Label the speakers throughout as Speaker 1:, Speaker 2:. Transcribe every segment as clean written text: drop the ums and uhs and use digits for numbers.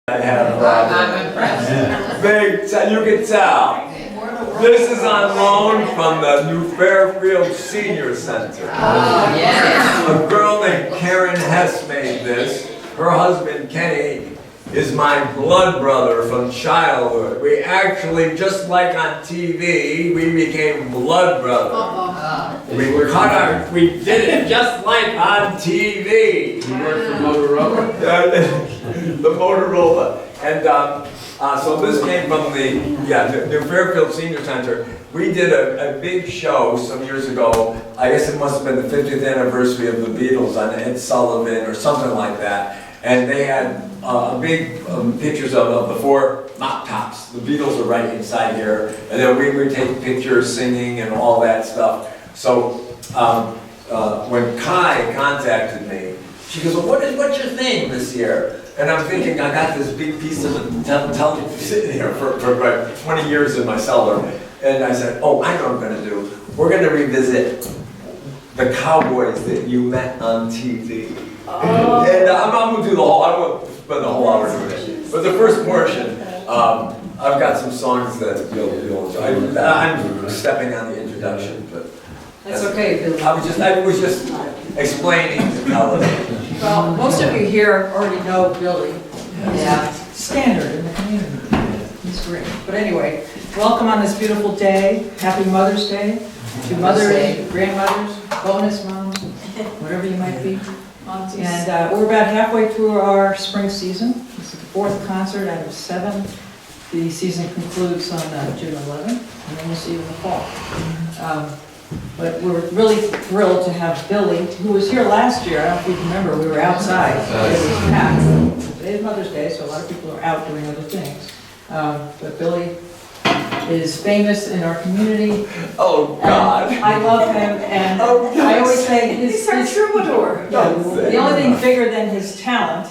Speaker 1: I have
Speaker 2: I'm impressed.
Speaker 1: big, you can tell. This is on loan from the New Fairfield Senior Center.
Speaker 2: Oh, yes.
Speaker 1: A girl named Karen Hess made this. Her husband, Kenny, is my blood brother from childhood. We actually, just like on TV, we became blood brothers. We did it just like on TV.
Speaker 3: You work for Motorola?
Speaker 1: The Motorola. And so this came from the New Fairfield Senior Center. We did a big show some years ago. I guess it must have been the 50th anniversary of the Beatles on Ed Sullivan or something like that. And they had big pictures of the four mop tops. The Beatles are right inside here. And then we would take pictures singing and all that stuff. So when Kai contacted me, she goes, well, what's your thing this year? And I'm thinking, I got this big piece of television sitting here for about 20 years in my cellar. And I said, oh, I know what I'm going to do. We're going to revisit the cowboys that you met on TV. Oh. And I'm going to do the whole, I won't spend the whole hour doing it. But the first portion, I've got some songs that you'll enjoy. I'm stepping on the introduction, but
Speaker 2: That's okay, Billy.
Speaker 1: I was just explaining the television.
Speaker 2: Well, most of you here already know Billy.
Speaker 4: Yeah.
Speaker 2: Standard in the community. He's great. But anyway, welcome on this beautiful day. Happy Mother's Day to mothers, grandmothers, bonus moms, whatever you might be. And we're about halfway through our spring season. This is the fourth concert out of 7. The season concludes on June 11th, and then we'll see you in the fall. But we're really thrilled to have Billy, who was here last year. I don't know if you remember, we were outside. It was packed. Today is Mother's Day, so a lot of people are out doing other things. But Billy is famous in our community.
Speaker 1: Oh, God.
Speaker 2: I love him, and I always say he's our troubadour. The only thing bigger than his talent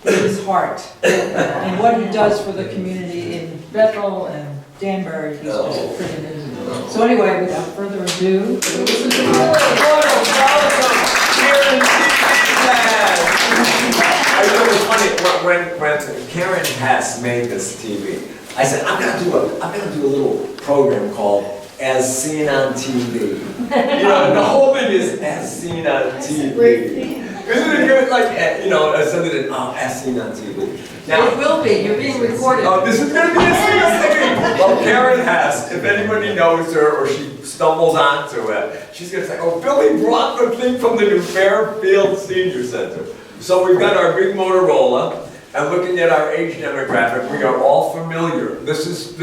Speaker 2: is his heart and what he does for the community in Bethel and Danbury. He's just freaking amazing. So anyway, without further ado, listen to Billy.
Speaker 1: I thought it was funny when Karen Hess made this TV. I said I'm gonna do a little program called As Seen on TV. You know, the whole thing is As Seen on TV. Isn't it good? Like something As Seen on TV. Now,
Speaker 2: It will be. You're being recorded.
Speaker 1: oh, this is gonna be a thing. Well, Karen Hess, if anybody knows her or she stumbles onto it, she's gonna say, "Oh, Billy brought the thing from the New Fairfield Senior Center." So we've got our big Motorola. And looking at our age demographic, we are all familiar. This is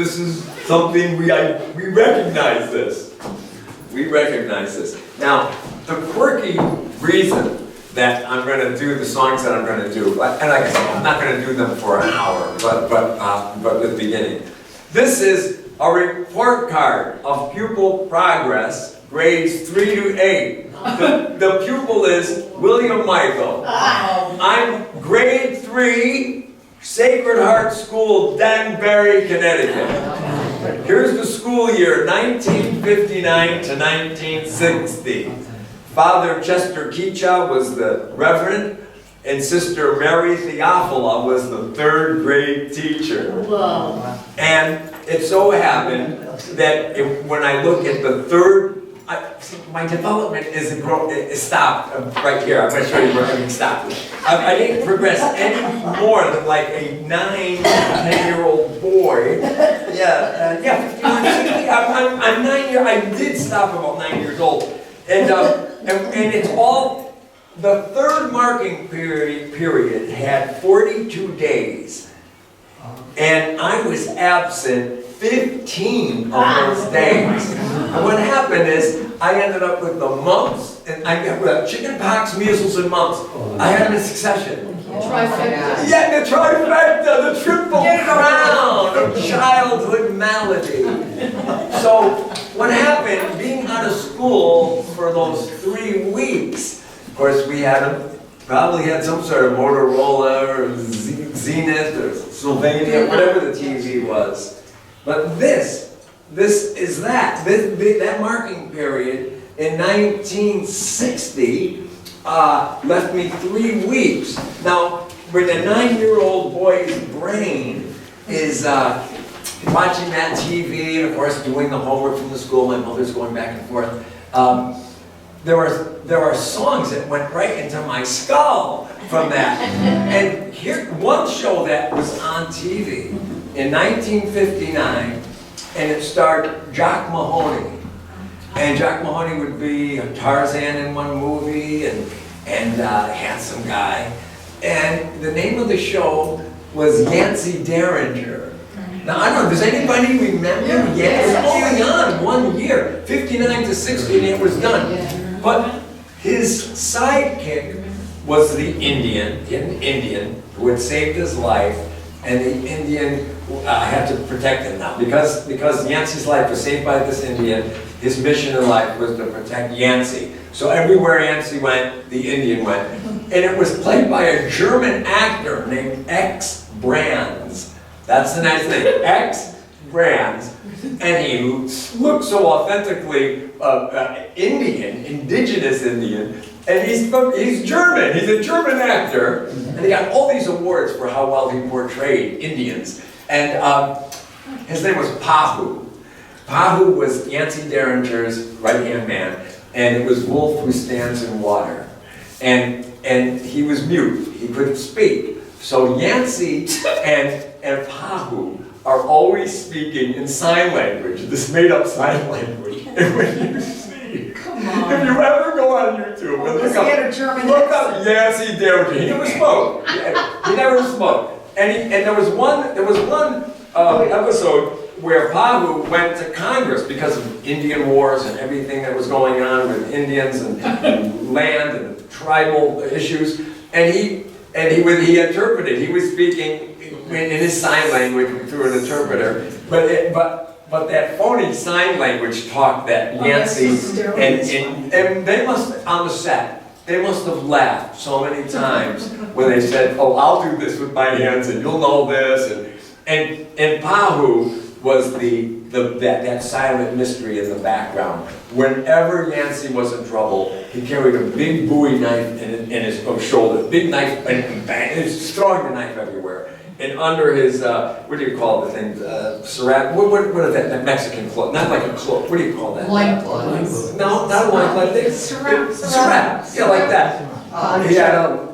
Speaker 1: something we recognize this. We recognize this. Now, the quirky reason that I'm going to do the songs that I'm going to do, and like I said, I'm not going to do them for an hour, but at the beginning. This is a report card of pupil progress, grades 3 to 8. The pupil is William Michael. I'm grade 3, Sacred Heart School, Danbury, Connecticut. Here's the school year, 1959 to 1960. Father Chester Keacha was the reverend, and Sister Mary Theophila was the 3rd grade teacher.
Speaker 4: Whoa.
Speaker 1: And it so happened that when I look at the 3rd, my development is stopped right here. I'm going to show you where everything stopped. I didn't progress any more than like a 9, 10-year-old boy. Yeah, 51, 60. I'm 9 years. I did stop about 9 years old, and it's all the 3rd marking period had 42 days, and I was absent 15 of those days. And what happened is I ended up with the mumps, and I got chicken pox, measles, and mumps. I had them in succession.
Speaker 4: Trifecta.
Speaker 1: Yeah, the trifecta, the triple crown of childhood malady. So what happened, being out of school for those 3 weeks, of course we probably had some sort of Motorola or Zenith or Sylvania, whatever the TV was. But this is that. That marking period in 1960 left me 3 weeks. Now, when a 9-year-old boy's brain is watching that TV and of course doing the homework from the school, my mother's going back and forth, there are songs that went right into my skull from that. And here, one show that was on TV in 1959, and it starred Jock Mahoney. And Jock Mahoney would be Tarzan in one movie and a handsome guy. And the name of the show was Yancey Derringer. Now, I don't know, does anybody remember? Yeah, it was going on 1 year, 59 to 60, and it was done. But his sidekick was the Indian who had saved his life, and the Indian had to protect him now. Because Yancey's life was saved by this Indian, his mission in life was to protect Yancey. So everywhere Yancey went, the Indian went. And it was played by a German actor named X Brands. That's the nice thing, X Brands. And he looked so authentically indigenous Indian. And he's German, he's a German actor. And he got all these awards for how well he portrayed Indians. And his name was Pahu. Pahu was Yancey Derringer's right-hand man, and it was Wolf Who Stands in Water. And he was mute, he couldn't speak. So Yancey and Pahu are always speaking in sign language, this made-up sign language. And when you see,
Speaker 2: Come on.
Speaker 1: if you ever go on YouTube and look up Yancey Derringer, he never smoked. He never smoked. And there was one episode where Pahu went to Congress because of Indian wars and everything that was going on with Indians and land and tribal issues, and he interpreted. He was speaking in his sign language through an interpreter, but that phony sign language talk that Yancey and they must on the set. They must have laughed so many times when they said, "Oh, I'll do this with my hands, and you'll know this," and Pahu was that silent mystery in the background. Whenever Yancey was in trouble, he carried a big Bowie knife in his shoulder, big knife, and bang, he was throwing the knife everywhere. And under his, what do you call the thing, sarap, what is that Mexican cloak? Not like a cloak, what do you call that?
Speaker 4: Loincloth.
Speaker 1: No, not a loincloth, sarap, yeah, like that. He had a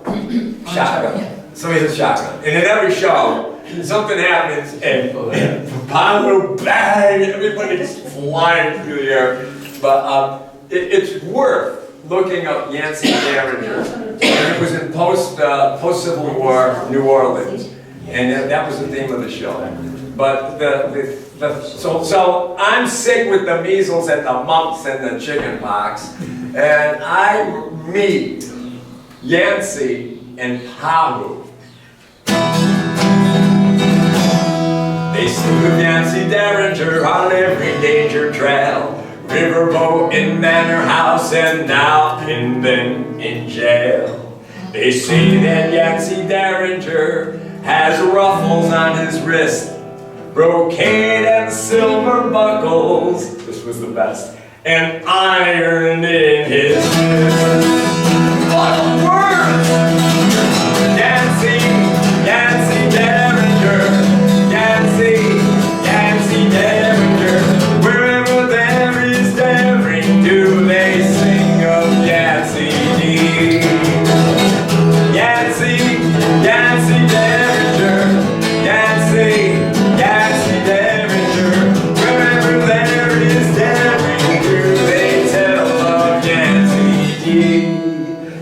Speaker 1: shotgun, so he has a shotgun. And in every show, something happens and Pahu, bang, everybody's flying through the air. But it's worth looking up Yancey Derringer. And it was in post-Civil War New Orleans. And that was the theme of the show. But so I'm sick with the measles and the mumps and the chicken pox. And I meet Yancey and Pahu. They sing of Yancey Derringer on every danger trail, riverboat in manor house and now and then in jail. They say that Yancey Derringer has ruffles on his wrist, brocade and silver buckles, this was the best, and iron in his fist. What a word! Yancey Derringer. Yancey Derringer, wherever there is daring, do they sing of Yancey D. Yancey Derringer, Yancey Derringer, wherever there is daring, do they tell of Yancey D.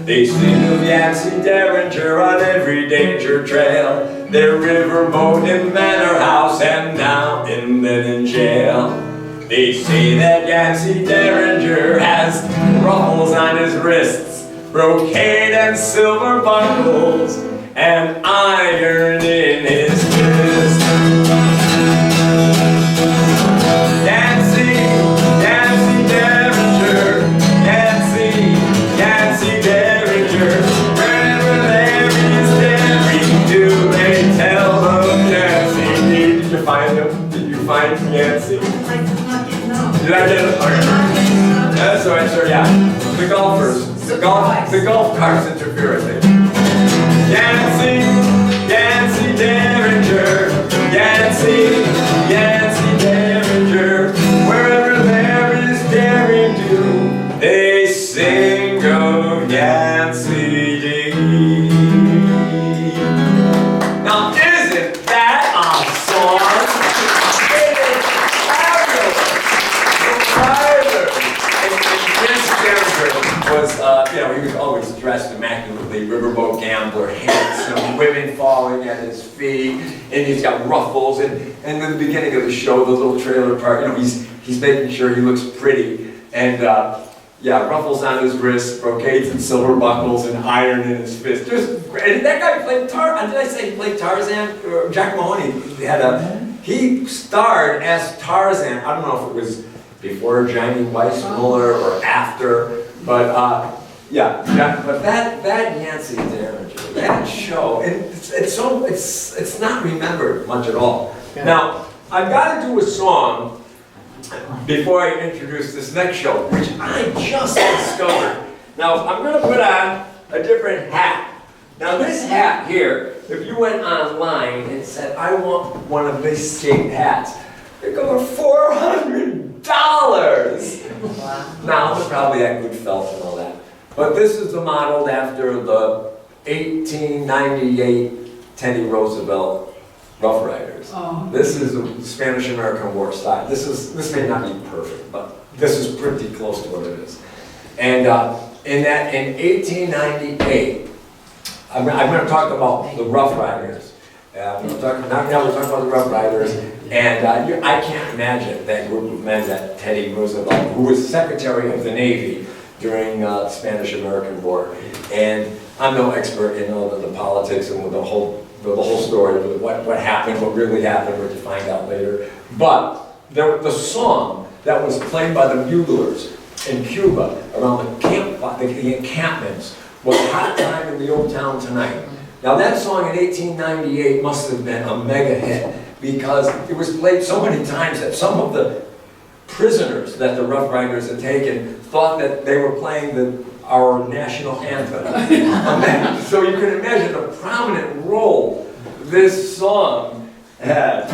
Speaker 1: They sing of Yancey Derringer on every danger trail, their riverboat in manor house and now and then in jail. They say that Yancey Derringer has ruffles on his wrists, brocade and silver buckles, and iron in his fist. Yancey Derringer, Yancey Derringer, wherever there is daring, do they tell of Yancey? Did you find him? Did you find Yancey? Did I get it? Okay. That's all right, sir, yeah. The golfers. The golf carts interfere with it. Yancey Yancey, Yancey Derringer. Wherever there is daring do, they sing of Yancey D. Now, isn't that a song? It is fabulous. And Yancey Derringer was, he was always dressed immaculately, riverboat gambler, handsome, women falling at his feet, and he's got ruffles, and in the beginning of the show, the little trailer park, he's making sure he looks pretty, and ruffles on his wrists, brocades and silver buckles, and iron in his fist. And that guy played Tarzan. Did I say he played Tarzan? Jack Mahoney he starred as Tarzan. I don't know if it was before Johnny Weissmuller or after, but but that Yancey Derringer, that show, and it's not remembered much at all.
Speaker 2: Yeah.
Speaker 1: Now, I've got to do a song before I introduce this next show, which I just discovered. Now, I'm going to put on a different hat. Now, this hat here, if you went online and said, I want one of these skate hats, they're going $400.
Speaker 4: Wow.
Speaker 1: Now, they're probably that good felt and all that. But this is modeled after the 1898 Teddy Roosevelt Rough Riders.
Speaker 2: Oh.
Speaker 1: This is a Spanish-American War style. This may not be perfect, but this is pretty close to what it is. And in 1898, I'm going to talk about the Rough Riders. Now we're talking about the Rough Riders, and I can't imagine that group of men that Teddy Roosevelt, who was Secretary of the Navy during the Spanish-American War, and I'm no expert in all the politics and the whole story of what happened, what really happened, what you find out later. But the song that was played by the buglers in Cuba around the encampments was "Hot Time in the Old Town Tonight." Now that song in 1898 must have been a mega hit because it was played so many times that some of the prisoners that the Rough Riders had taken thought that they were playing our national anthem. So you can imagine the prominent role this song had.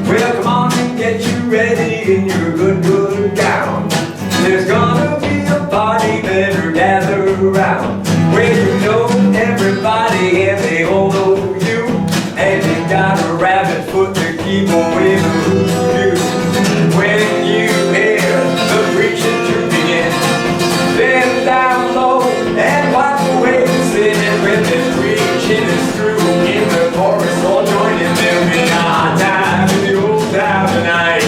Speaker 1: Well, come on and get you ready in your good gown. There's gonna be a party, better gather around. Where you know everybody and they all know you. And you got a rabbit foot to keep away the hoodoo. When you hear the preaching to begin, then down low and wipe away the sin. And when the preaching is through, in the chorus all join in. There'll be a hot time in the old town tonight.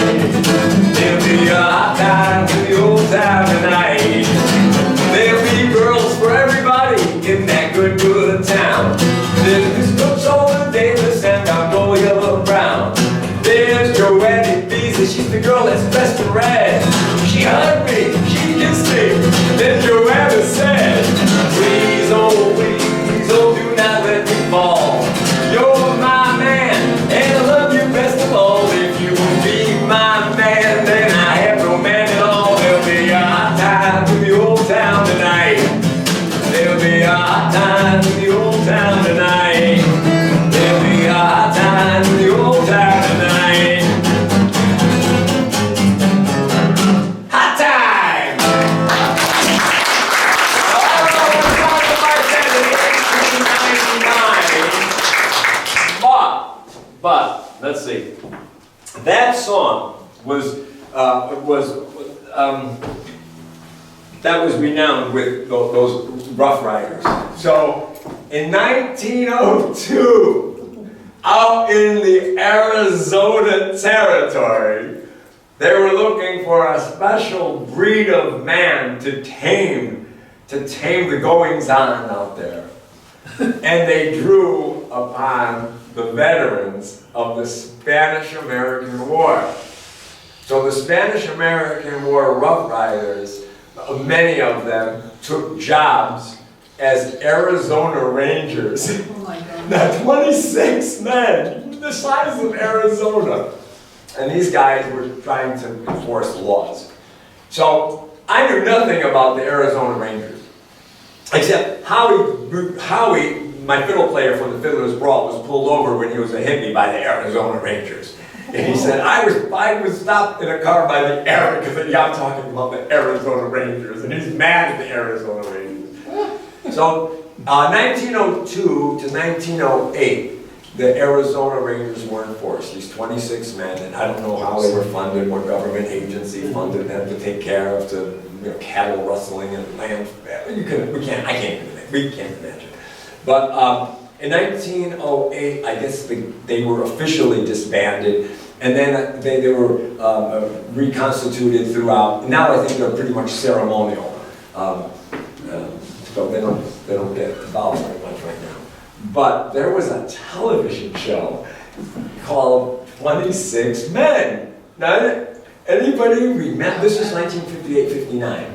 Speaker 1: There'll be a hot time in the old town tonight. There'll be girls for everybody in that good town. There's Miss Coach Davis and Magnolia Brown. There's Joanne Beasley, she's the girl that's dressed in red. She hugged me, she kissed me, then Joanna said, please, oh, do not let me fall. You're my man, and I love you best of all. If you will be my man, then I have no man at all. There'll be a hot time in the old town tonight. There'll be a hot time in the old town tonight. There'll be a hot time in the old town tonight. Hot time! But let's see. That song was renowned with those Rough Riders. So in 1902, out in the Arizona territory, they were looking for a special breed of man to tame the goings-on out there. And they drew upon the veterans of the Spanish-American War. So the Spanish-American War Rough Riders, many of them took jobs as Arizona Rangers.
Speaker 2: Oh my God.
Speaker 1: Now 26 men, the size of Arizona. And these guys were trying to enforce laws. So I knew nothing about the Arizona Rangers, except Howie my fiddle player from the Fiddler's Brawl was pulled over when he was a hippie by the Arizona Rangers. And he said, I was stopped in a car by the because I'm talking about the Arizona Rangers, and he's mad at the Arizona Rangers. So, 1902 to 1908, the Arizona Rangers were in force. These 26 men, and I don't know how they were funded, what government agency funded them to take care of, cattle rustling and land. We can't imagine. But in 1908, I guess they were officially disbanded, and then they were reconstituted throughout. Now I think they're pretty much ceremonial. So they don't get involved very much right now. But there was a television show called 26 Men. Now, anybody remember? This is 1958-59.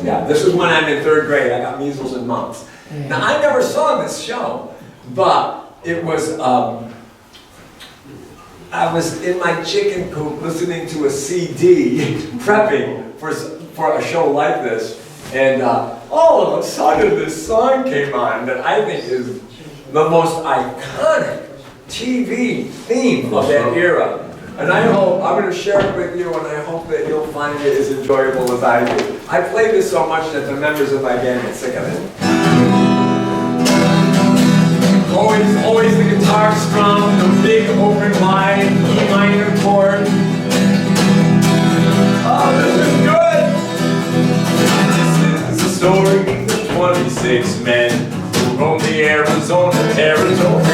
Speaker 1: Yeah, this is when I'm in 3rd grade. I got measles and mumps. Now, I never saw this show, but it was, I was in my chicken coop listening to a CD, prepping for a show like this, and all of a sudden this song came on that I think is the most iconic TV theme of that era. And I'm going to share it with you, and I hope that you'll find it as enjoyable as I do. I played this so much that the members of my band get sick of it. Always the guitar strum, the big open wide E minor chord. Oh, this is good! This is the story of 26 men who roamed the Arizona territory.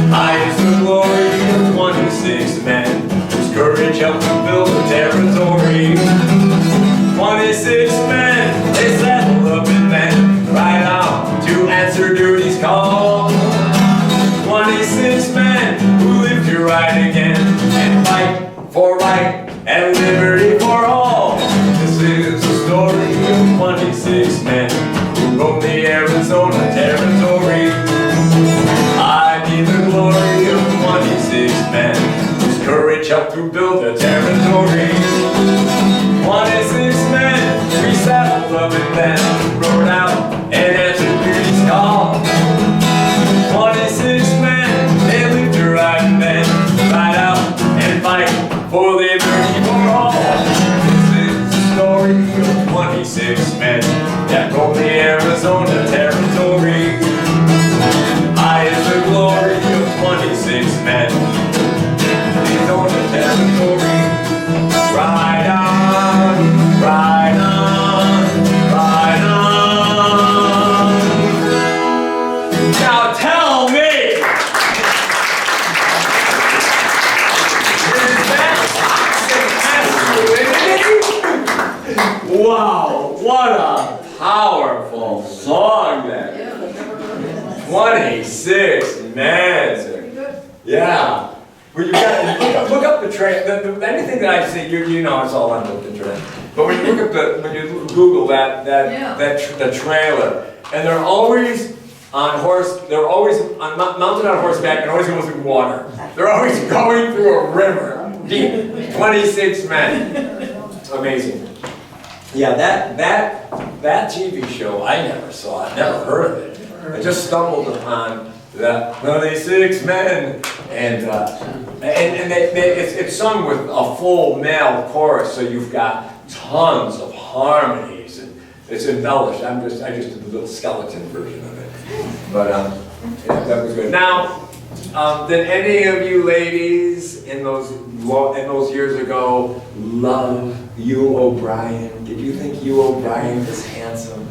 Speaker 1: High is the glory of 26 men whose courage helped to build the territory. 26 men, they settled up and then right out to answer duty's call. 26 men who live to ride again and fight for right and liberty for all. This is the story of 26 men who roamed the Arizona territory. I need the glory of 26 men whose courage helped to build a territory. 26 men, we settled up and then rode out and answered duty's call. 26 men, they lived to ride and then ride out and fight for liberty for all. This is the story of 26 men that roamed the Arizona territory. High is the glory of 26 men. These on the territory. Ride on, ride on, ride on. Now tell me, is that masculinity? Wow, what a powerful song that is. 26 men. Yeah. Well, you got look up the trailer. Anything that I say, you know, it's all on the internet. But when you look at when you Google the trailer, and they're always on horse. They're always mounted on horseback and always going through water. They're always going through a river deep. 26 men. Amazing. Yeah, that TV show I never saw. I never heard of it. I just stumbled upon the 26 men, and it's sung with a full male chorus, so you've got tons of harmonies, and it's embellished. I just did the little skeleton version of it, but yeah, that was good. Now, did any of you ladies in those years ago love Hugh O'Brien? Did you think Hugh O'Brien was handsome?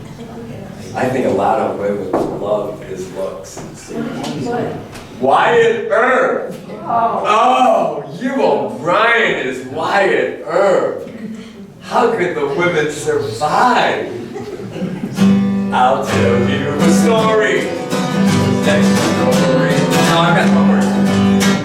Speaker 1: I think a lot of women love his looks. Wyatt Earp! Oh, Hugh O'Brien is Wyatt Earp. How could the women survive? I'll tell you a story. Next story. Now I've got one more.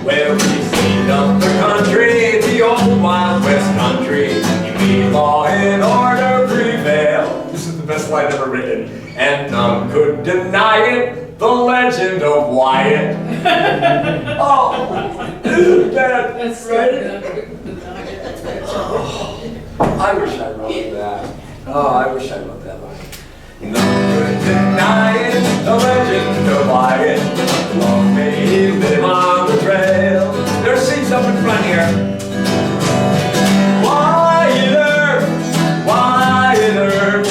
Speaker 1: Well, we cleaned up the country, the old Wild West country. You made law and order prevail. This is the best line ever written. And none could deny it, the legend of Wyatt. Oh, isn't that right? Oh, I wish I wrote that. Oh, I wish I wrote that line. None could deny it, the legend of Wyatt. Long may he live on the trail. There's seats up in front here. Wyatt, Wyatt,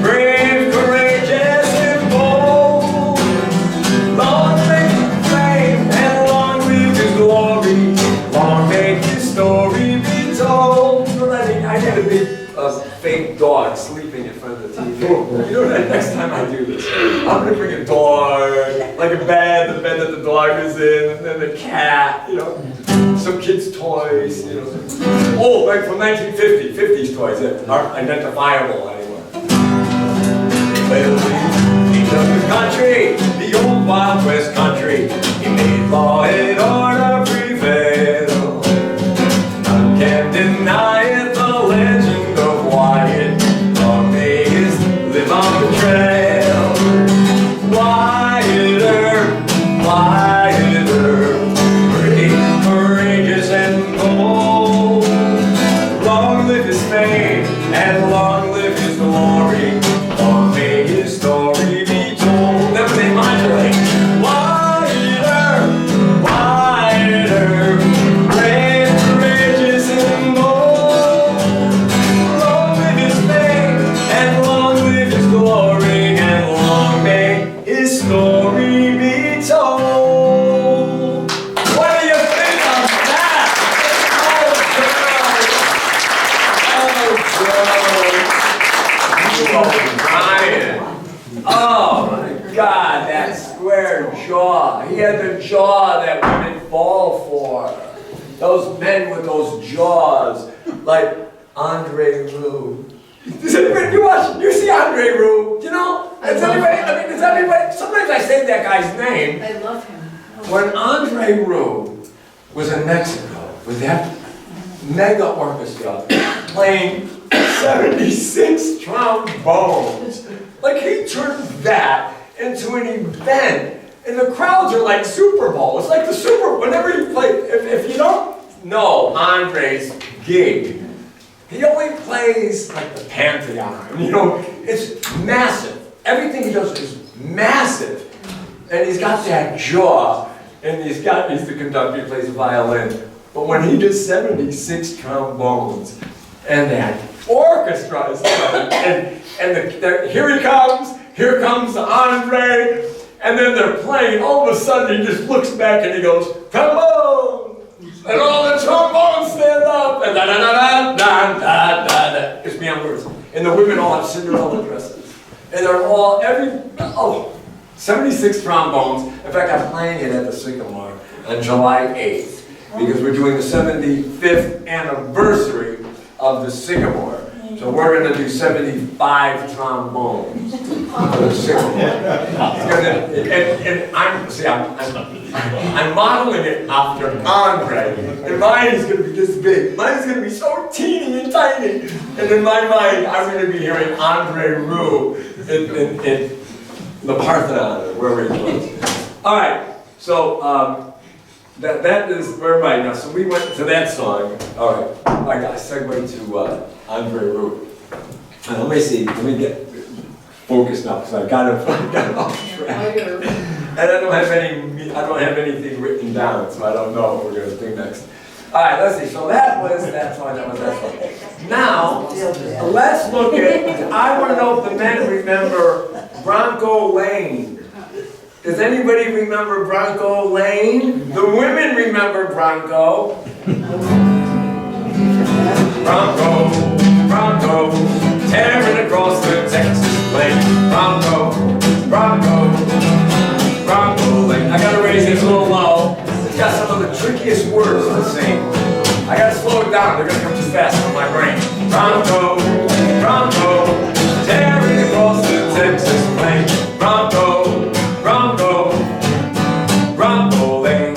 Speaker 1: brave, courageous, and bold. Long may his fame and long live his glory. Long may his story be told. I had a big fake dog sleeping in front of the TV. You know what? Next time I do this, I'm gonna bring a dog, like a bed, the bed that the dog is in, and then the cat, you know, some kids' toys, you know. Oh, like from 1950, 50s toys that aren't identifiable anymore. He loved his country, the old Wild West country. He made law and order prevail. None can deny it, the legend of Wyatt. Long may his live on the trail. Wyatt, Wyatt, brave, courageous, and bold. Long live his fame, and long live his glory. Long may his story be told. Never they modulate. Wyatt, Wyatt, brave, courageous, and bold. Long live his fame, and long live his glory, and long may his story be told. What do you think of that? Oh, Brian. Oh, my God, that square jaw. He had the jaw that women fall for. Those men with those jaws, like Andre Roux. Does anybody, you see Andre Roux? You know? Does anybody, sometimes I say that guy's name.
Speaker 2: I love him.
Speaker 1: When Andre Roux was in Mexico with that mega orchestra playing 76 trombones, like he turned that into an event, and the crowds are like Super Bowl. It's like the Super. Whenever you play, if you don't know Andre's gig, he only plays like the Pantheon. You know, it's massive. Everything he does is massive, and he's got that jaw, and he's the conductor. He plays the violin. But when he does 76 trombones, and that orchestra is playing, here comes Andre, and then they're playing, all of a sudden he just looks back and he goes, trombone! And all the trombones stand up, and da-da-da-da-da-da-da-da. It's beyond words. And the women all have Cinderella dresses. And they're all, 76 trombones. In fact, I'm playing it at the Sycamore on July 8th, because we're doing the 75th anniversary of the Sycamore. So we're going to do 75 trombones for the Sycamore. And I'm modeling it after Andre. And mine is going to be this big. Mine is going to be so teeny and tiny. And in my mind, I'm going to be hearing Andre Roux in the Parthenon, or wherever he was. All right, so that is where am I now? So we went to that song. All right, I got a segue to Andre Roux. Let me see. Let me get focused now because I got it off track. And I don't have anything written down, so I don't know what we're going to do next. All right, let's see. So that was that song. Now let's look at. I want to know if the men remember Bronco Lane. Does anybody remember Bronco Lane? The women remember Bronco. Bronco, tearing across the Texas plain. Bronco Lane. I gotta raise it a little low. It's got some of the trickiest words to sing. I gotta slow it down. They're gonna come too fast for my brain. Bronco, tearing across the Texas plain. Bronco Lane.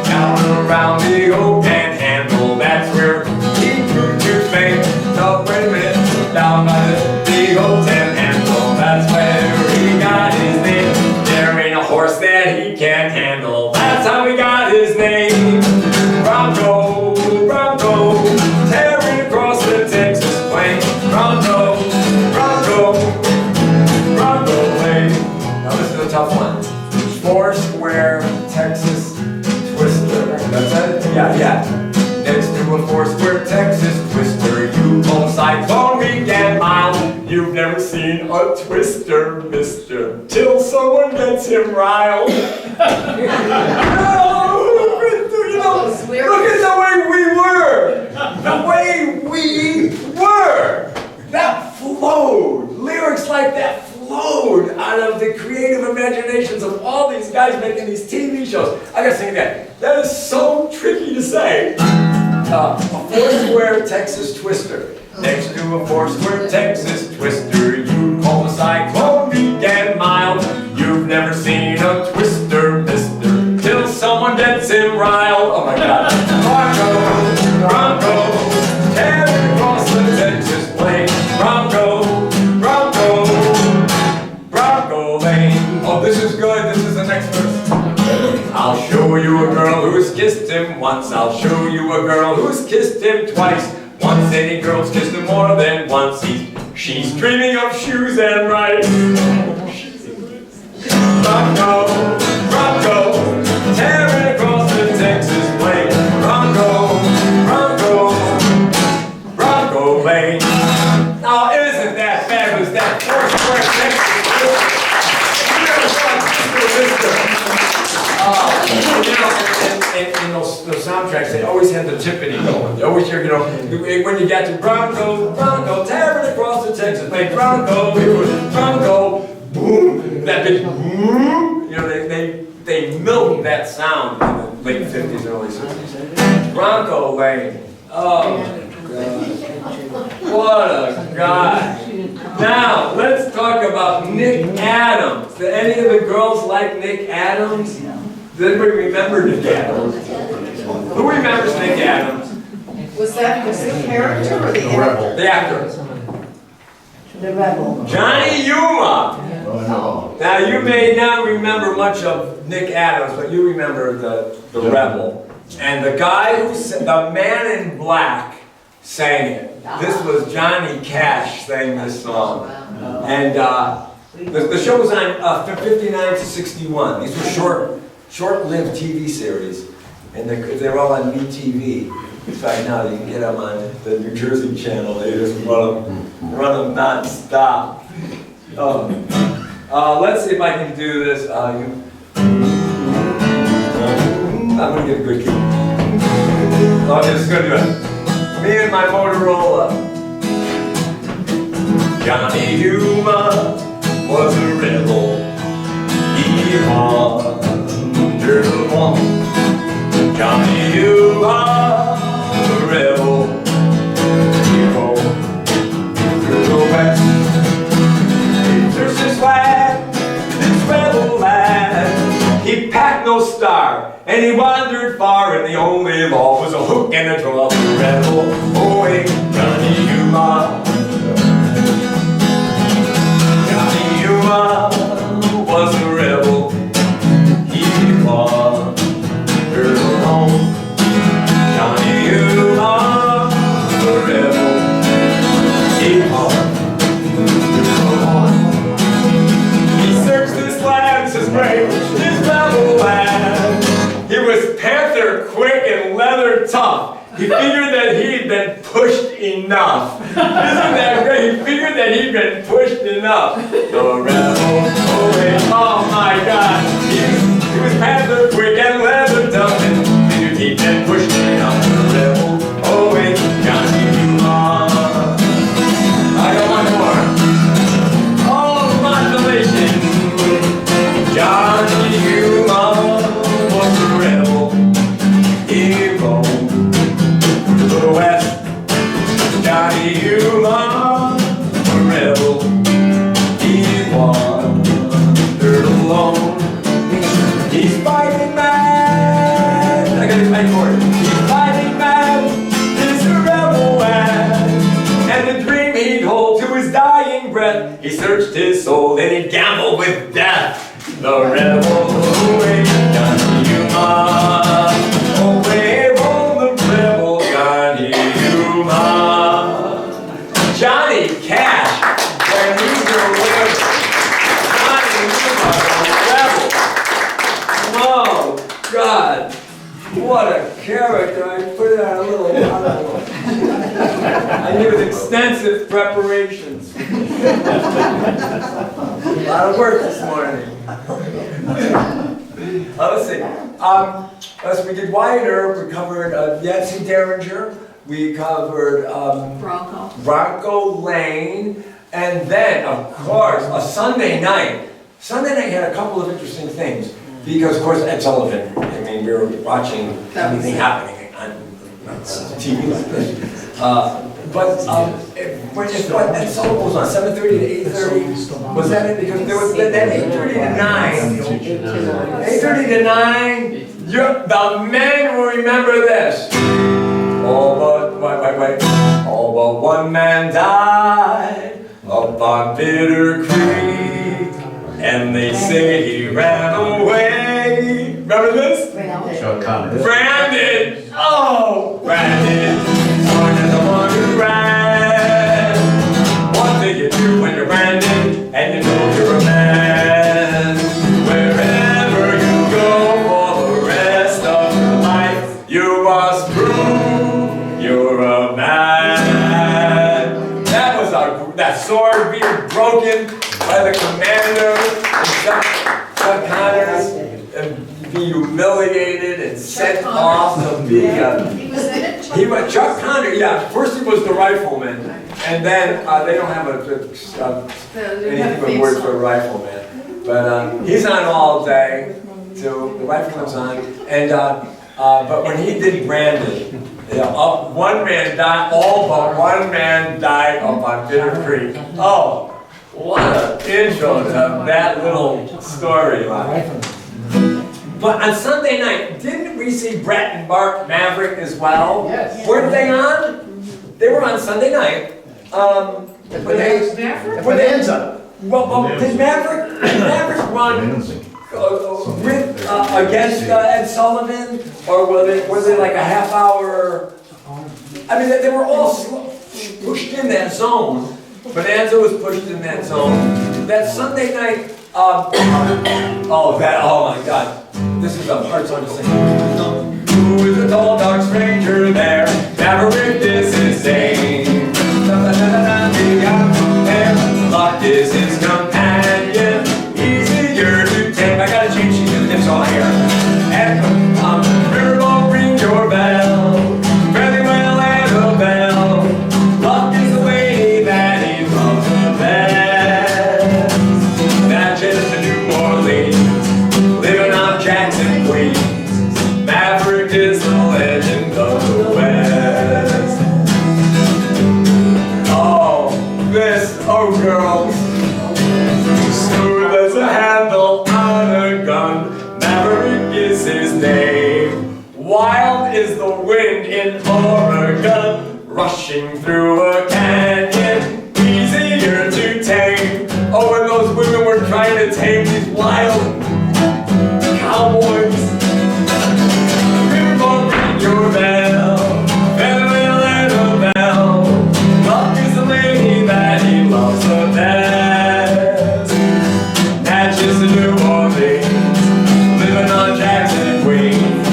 Speaker 1: Down around the old Panhandle, that's where he grew to fame. No, wait a minute. Down by the big old Panhandle, that's where he got his name. There ain't a horse that he can't handle. That's how he got his name. Bronco, tearing across the Texas plain. Texas twister, you call cyclone weak and mild. You've never seen a twister, mister, till someone gets him riled. Look at the way we were. The way we were. That flowed. Lyrics like that flowed out of the creative imaginations of all these guys making these TV shows. I gotta sing again. That is so tricky to say. A four-square Texas twister. Next to a four-square Texas twister, you call the cyclone weak and mild. You've never seen a twister, mister, till someone gets him riled. Oh my God. Bronco, Bronco, tearing across the Texas plain. Bronco, Bronco, Bronco lane. Oh, this is good. This is the next verse. I'll show you a girl who's kissed him once. I'll show you a girl who's kissed him twice. Once any girl's kissed him more than once. She's dreaming of shoes and rice. Bronco, Bronco, tearing across the Texas plain. Bronco, Bronco, Bronco lane. Now isn't that fabulous? That four-square Texas. In those soundtracks, they always had the timpani going. You always hear, when you got to Bronco, Bronco, tearing across the Texas plain. Bronco, Bronco, boom, that big boom. They milked that sound in the late 50s, early 60s. Bronco lane. Oh, God. What a guy. Now, let's talk about Nick Adams. Did any of the girls like Nick Adams? Does anybody remember Nick Adams? Who remembers Nick Adams?
Speaker 3: Was that the character or the actor?
Speaker 1: The actor.
Speaker 3: The rebel.
Speaker 1: Johnny Yuma. Now, you may not remember much of Nick Adams, but you remember the rebel. And the guy the man in black sang it. This was Johnny Cash sang this song. And the show was on 59 to 61. These were short-lived TV series. And they're all on MeTV. Right now, you can get them on the New Jersey channel. They just run them non-stop. Let's see if I can do this. I'm going to get a good cue. I'm just going to do it. Me and my Motorola. Johnny Yuma was a rebel. He wandered along. Johnny Yuma, a rebel. He roamed through the west. He searched his flag, this rebel lad. He packed no star, and he wandered far, and the only law was a hook and a draw. The rebel, oh hey, Johnny Yuma. Johnny Yuma was a rebel. He wandered alone. Johnny Yuma, a rebel. He wandered alone. He searched his lands, his grave, his rebel land. He was panther quick and leather tough. He figured that he'd been pushed enough. Isn't that great? He figured that he'd been pushed enough. The rebel, oh wait, oh my God. He was panther quick and leather tough. And figured he'd been pushed enough. The rebel, oh wait, Johnny Yuma. I got one more. Oh, modulation. Johnny Yuma was a rebel. He roamed to the west. Johnny Yuma, a rebel. He wandered alone. He's fighting mad. I gotta fight for it. He's fighting mad. He's a rebel lad. And the dream he'd hold to his dying breath. He searched his soul and he gambled with death. The rebel away, Johnny Yuma. Away from the rebel, Johnny Yuma. Johnny Cash, when he's your winner. Johnny Yuma, the rebel. Oh, God. What what a character. I put it on a little bottle. I did extensive preparations. A lot of work this morning. Let's see. We did Wyatt Earp, we covered Yancy Derringer, we covered Bronco Lane, and then, of course, a Sunday night. Sunday night had a couple of interesting things, because, of course, Ed Sullivan, I mean, we were watching everything happening on TV like this. But Ed Sullivan was on 7:30 to 8:30. Was that it? Because there was that 8:30 to 9. 8:30 to 9. The men will remember this. All but wait. All but one man died up on Bitter Creek, and they say he ran away. Remember this? Brandon. Oh, Brandon. Born as the one who ran. What do you do when you're Brandon and you know you're a man? Wherever you go for the rest of your life, you must prove you're a man. That was that sword being broken by the commander and Chuck Connors, and be humiliated and sent off to be
Speaker 3: He was in it?
Speaker 1: he was Chuck Connor, yeah. First he was the rifleman, and then they don't have anything but words for a rifleman. But he's on all day, so the rifleman's on. And but when he did Brandon, one man died. All but one man died up on Bitter Creek. Oh, what an intro to that little storyline. But on Sunday night, didn't we see Brett and Bart Maverick as well?
Speaker 5: Yes.
Speaker 1: Weren't they on? They were on Sunday night.
Speaker 5: Bonanza.
Speaker 1: Well, did Maverick run against Ed Sullivan, or were they like a half hour? I mean, they were all pushed in that zone. Bonanza was pushed in that zone. That Sunday night. Oh my God. This is a hard song to sing. Who is the tall, dark stranger there? Maverick is his name. Luck is his companion. Easier to tame. I gotta change the song here. And Riverboat, ring your bell. Fairly well and a bell. Luck is the lady that he loves the best. Natchez to New Orleans, living on Jackson, Queens. Maverick is the legend of the West. Oh girls, smooth as a handle on a gun. Maverick is his name. Wild is the wind in Oregon, rushing through a canyon, easier to tame. Oh, and those women were trying to tame these wild cowboys. Riverboat, ring your bell, farewell and a bell. Luck is the lady that he loves the best. Natchez to New Orleans, living on Jackson and Queens.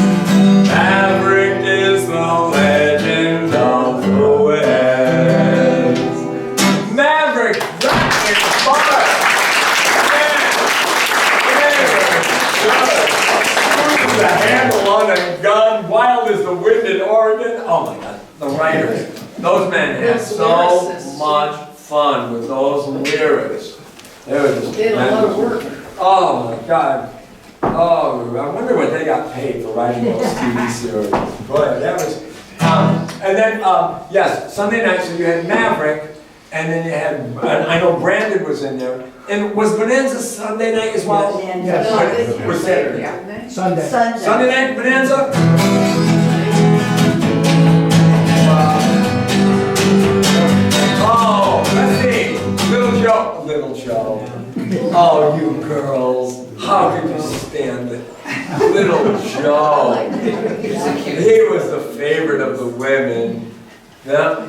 Speaker 1: Maverick is the legend of the West. Maverick, rocking fire. Smooth as a handle on a gun, wild as the wind in Oregon. Oh my God, the writers. Those men had so much fun with those lyrics. They were just
Speaker 3: Did a lot of work.
Speaker 1: Oh my God. Oh, I wonder what they got paid for writing those TV series. Boy, that was. And then, yes, Sunday night, so you had Maverick, and then you had, I know Brandon was in there. And was Bonanza Sunday night as well?
Speaker 5: Yes.
Speaker 1: But was Saturday?
Speaker 5: Sunday.
Speaker 1: Sunday night, Bonanza? Oh, let's see. Little Joe. Oh, you girls. How could you stand it? Little Joe. He was the favorite of the women. Yeah.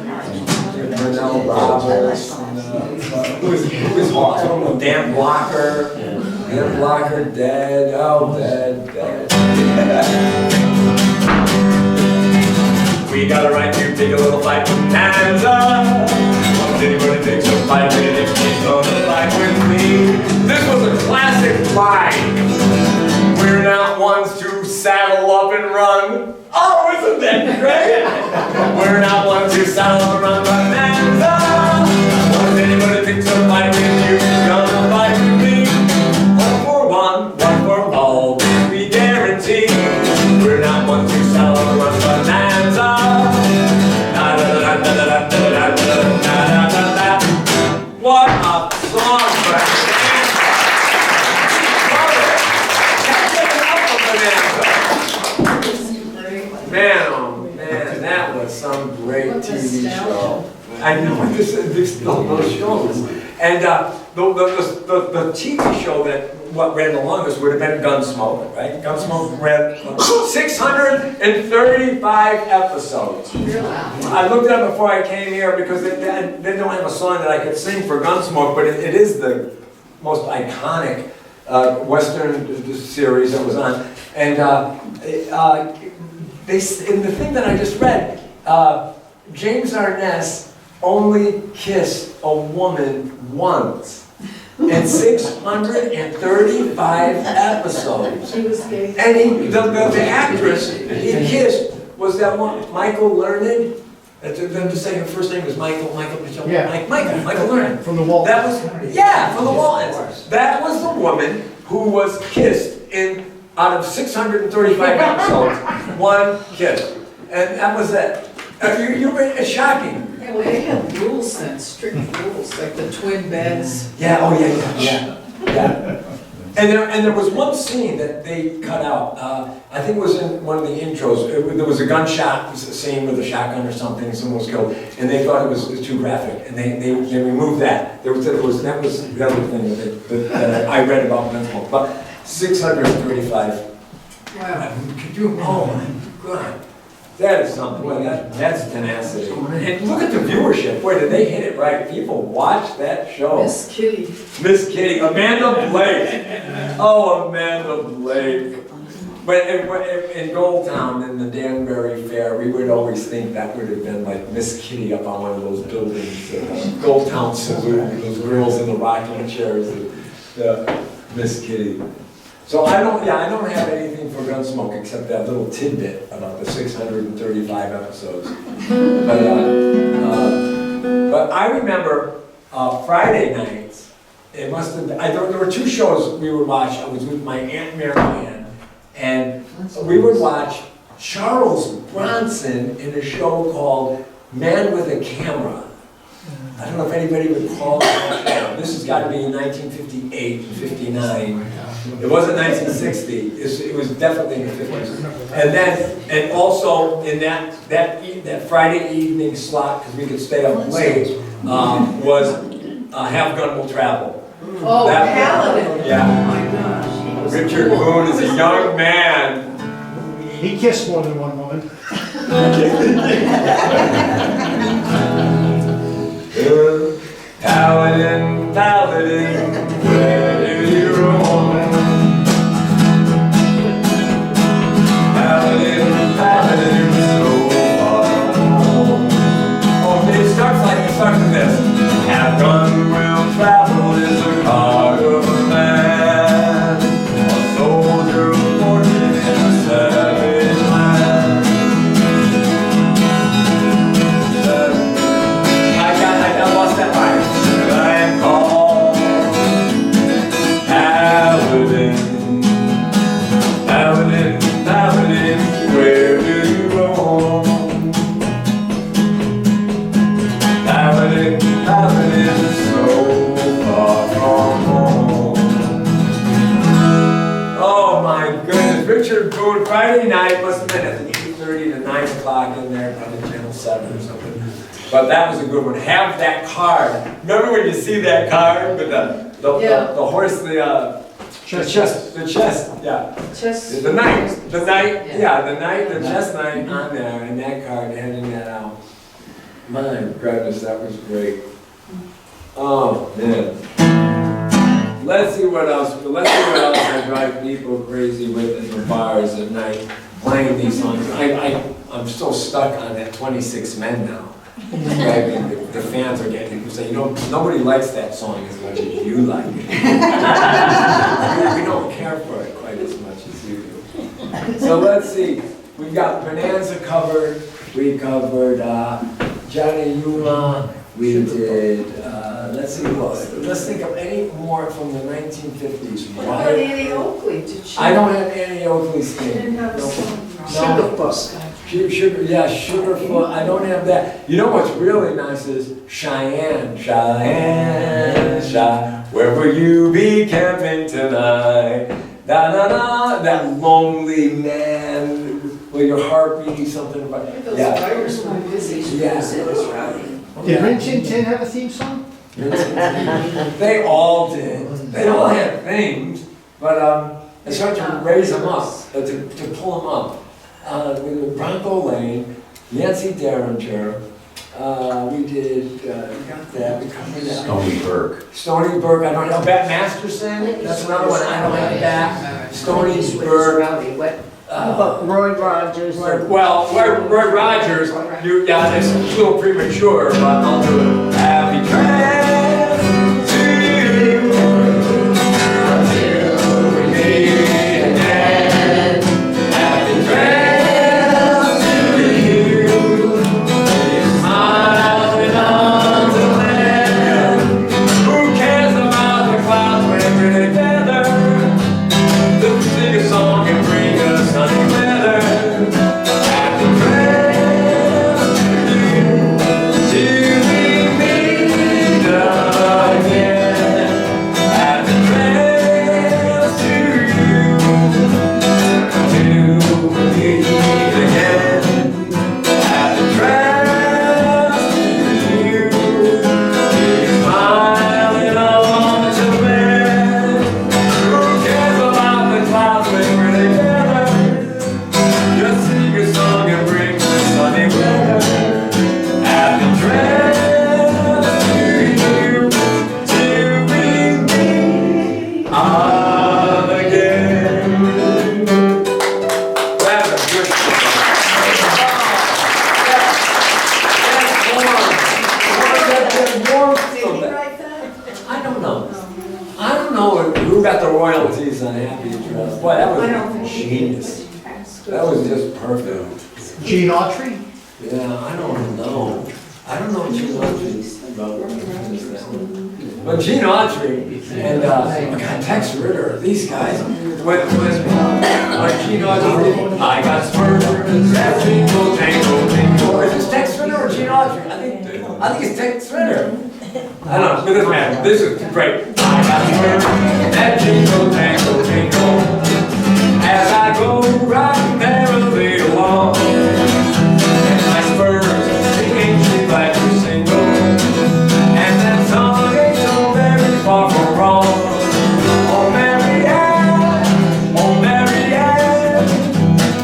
Speaker 1: Brunel Roberts. Who was I don't know, Dan Blocker. Dan Blocker dead. Oh, dead. We got a right to take a little fight bonanza. Won't anybody take some fight with it if he's gonna fight with me? This was a classic line. We're not ones to saddle up and run. Oh, isn't that great? We're not ones to saddle up and run bonanza. Won't anybody take some fight with you? He's gonna fight with me. One for one for all. We guarantee. We're not ones to saddle up and run bonanza. What a song, friend! Man, oh man, that was some great TV show. I know, those shows. And the TV show that what ran the longest would have been Gunsmoke, right? Gunsmoke ran 635 episodes. I looked it up before I came here because they don't have a song that I could sing for Gunsmoke, but it is the most iconic Western series that was on. And in the thing that I just read, James Arness only kissed a woman once in 635 episodes.
Speaker 3: He was gay.
Speaker 1: And the actress he kissed was that one, Michael Learned. I'm just saying her first name was Michael
Speaker 5: Yeah.
Speaker 1: Michael Learned.
Speaker 5: From the wall.
Speaker 1: That was, yeah, from the Waltons. That was the woman who was kissed in, out of 635 episodes, one kiss. And that was it. It's shocking.
Speaker 2: Yeah, well, they had rules then, strict rules, like the twin beds.
Speaker 1: Yeah, oh yeah. And there was one scene that they cut out. I think it was in one of the intros. There was a gunshot scene with a shotgun or something. Someone was killed, and they thought it was too graphic, and they removed that. That was the other thing that I read about Gunsmoke. But 635.
Speaker 2: Wow.
Speaker 1: Could you? Oh my God. That is something. Well, that's tenacity. And look at the viewership. Boy, did they hit it right? People watch that show.
Speaker 2: Miss Kitty.
Speaker 1: Miss Kitty, Amanda Blake. Oh, Amanda Blake. But in Goldtown, in the Danbury Fair, we would always think that would have been like Miss Kitty up on one of those buildings. Goldtown Saloon, those girls in the rocking chairs. Miss Kitty. So I don't have anything for Gunsmoke except that little tidbit about the 635 episodes. But I remember Friday nights. It must have been, there were two shows we would watch. I was with my Aunt Mary Ann, and we would watch Charles Bronson in a show called Man with a Camera. I don't know if anybody would call that show. This has got to be in 1958, 59. It wasn't 1960. It was definitely in the 50s. And also in that Friday evening slot, because we could stay up late, was Have Gun Will Travel.
Speaker 2: Oh, Paladin.
Speaker 1: Yeah.
Speaker 2: Oh my gosh. He was
Speaker 1: Richard
Speaker 2: cool.
Speaker 1: Boone is a young man.
Speaker 5: He kissed more than one woman.
Speaker 1: Paladin, Paladin, where do you roam? Paladin, Paladin, so far home. Oh, it starts with this. Have gun will travel is a card of a man, a soldier of fortune in a savage land. I lost that line. I am called Paladin, Paladin, Paladin, where do you roam? Paladin, Paladin, so far from home. Oh my goodness, Richard Boone, Friday night, must have been at 8:30 to 9 o'clock in there, probably Channel 7 or something. But that was a good one. Have that card. Remember when you see that card with the horse, the chest, yeah.
Speaker 2: Chest.
Speaker 1: The knight, the chest knight on there, and that card, handing that out. My goodness, that was great. Oh, man. Let's see what else I drive people crazy with in the bars at night, playing these songs. I'm still stuck on that 26 Men now. Right? And the fans are getting, people say, nobody likes that song as much as you like it. We don't care for it quite as much as you do. So let's see, we've got Bonanza covered, we covered Johnny Yuma, we did, let's see what else. Let's think of any more from the 1950s.
Speaker 3: What about Annie Oakley? Did she?
Speaker 1: I don't have Annie Oakley's
Speaker 3: She
Speaker 1: thing.
Speaker 3: didn't have a
Speaker 1: No.
Speaker 3: song.
Speaker 1: Sugar, yeah, Sugarfoot, I don't have that. You know what's really nice is Cheyenne, where will you be camping tonight? Da-da-da, that lonely man, with your heart beating something about,
Speaker 3: Those
Speaker 1: yeah.
Speaker 3: writers were busy.
Speaker 1: Yeah.
Speaker 3: It was rowdy.
Speaker 5: Did Rin Tin Tin have a theme song?
Speaker 1: They all did. They all had things, but it's hard to raise them up, to pull them up. With Bronco Lane, Nancy Derringer, we did, we got that, we covered that.
Speaker 6: Stony Burke.
Speaker 1: Stony Burke, I don't know, Bat Masterson, that's another one, I don't have that. Stony
Speaker 3: It was
Speaker 1: Burke.
Speaker 3: rowdy. What?
Speaker 7: But Roy Rogers.
Speaker 1: Well, Roy Rogers, yeah, it's a little premature, but I'll do it. Happy trails to you, until we meet again. Happy trails to you, smiling on the land. Who cares about the clouds when we're together? Let's sing a song and bring us sunny weather. Happy trails to you, till we meet again. Happy trails to you, till we meet again. Happy trails to you, smiling on the land. Who cares about the clouds when we're together? Just sing a song and bring the sunny weather. Happy trails to you, till we meet again. That's a good
Speaker 3: Did he write that?
Speaker 1: I don't know. I don't know who got the royalties on Happy Trails. Boy, that
Speaker 3: I don't
Speaker 1: was
Speaker 3: think
Speaker 1: genius. That was just perfect.
Speaker 5: Gene Autry?
Speaker 1: Yeah, I don't know. I don't know what Gene Autry wrote. But Gene Autry and God, Tex Ritter, these guys, when Gene Autry, I got spurs, that jingle, jangle, jingle. Is this Tex Ritter or Gene Autry? I think it's Tex Ritter. I don't know, but this man, this is great. I got spurs, that jingle, jangle, jingle. As I go riding merrily along, and my spurs singing, she glad you're single. And that song ain't so very far from wrong. Oh, Mary Ann, oh, Mary Ann,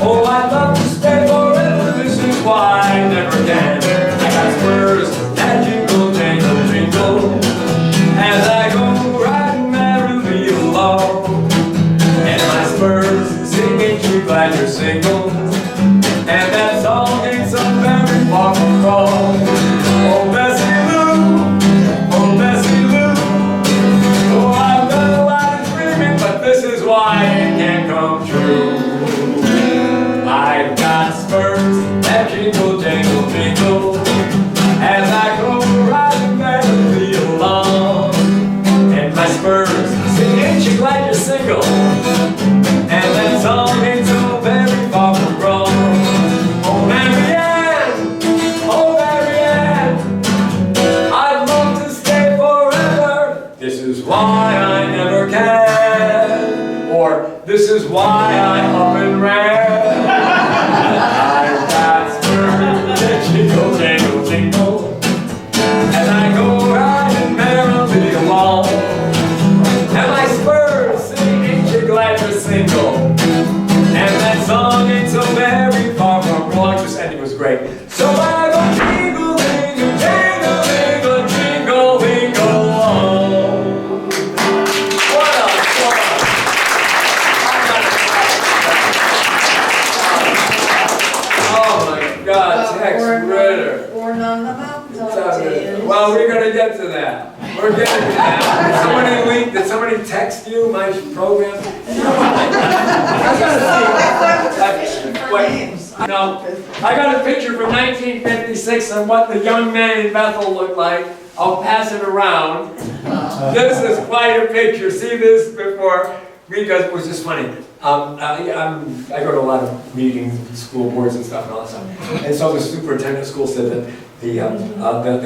Speaker 1: oh, I'd love to stay forever, this is why I never can. I got spurs that jingle, jangle, jingle, as I go riding merrily along. And my spurs singing, she glad you're single. And that song ain't so very far from wrong. Oh, Bessie Lou, oh, Bessie Lou, oh, I've done a lot of dreaming, but this is why it can't come true. I've got spurs that jingle, jangle, jingle, as I go riding merrily along. And my spurs sing, ain't you glad you're single? And that song ain't so very far from wrong. Oh, Mary Ann, oh, Mary Ann, I'd love to stay forever. This is why I never can. Or, this is why I up and ran. I've got spurs that jingle, jangle, jingle, as I go riding merrily along. And my spurs sing, ain't you glad you're single? And that song ain't so very far from wrong. Just ending was great. So I go jingle, jingle, jingle, jingle, jingle, jingle along. What a song!
Speaker 3: mountains all day.
Speaker 1: Well, we're gonna get to that. We're getting to that. Did somebody text you my program? No, I got a picture from 1956 of what the young men in Bethel looked like. I'll pass it around. This is quite a picture. See this before? Because it was just funny. I go to a lot of meetings, school boards and stuff and all that stuff. And so the superintendent of school said that the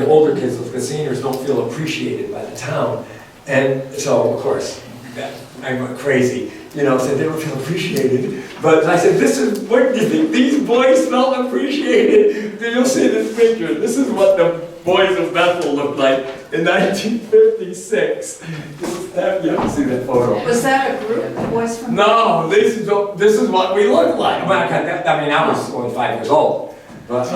Speaker 1: older kids, the seniors, don't feel appreciated by the town. And so, of course, I went crazy. You know, said they don't feel appreciated. But I said, what do you think? These boys felt appreciated. You'll see this picture. This is what the boys of Bethel looked like in 1956. You have to see that photo.
Speaker 3: Was that a group of boys from?
Speaker 1: No, this is what we look like. I was only 5 years old. But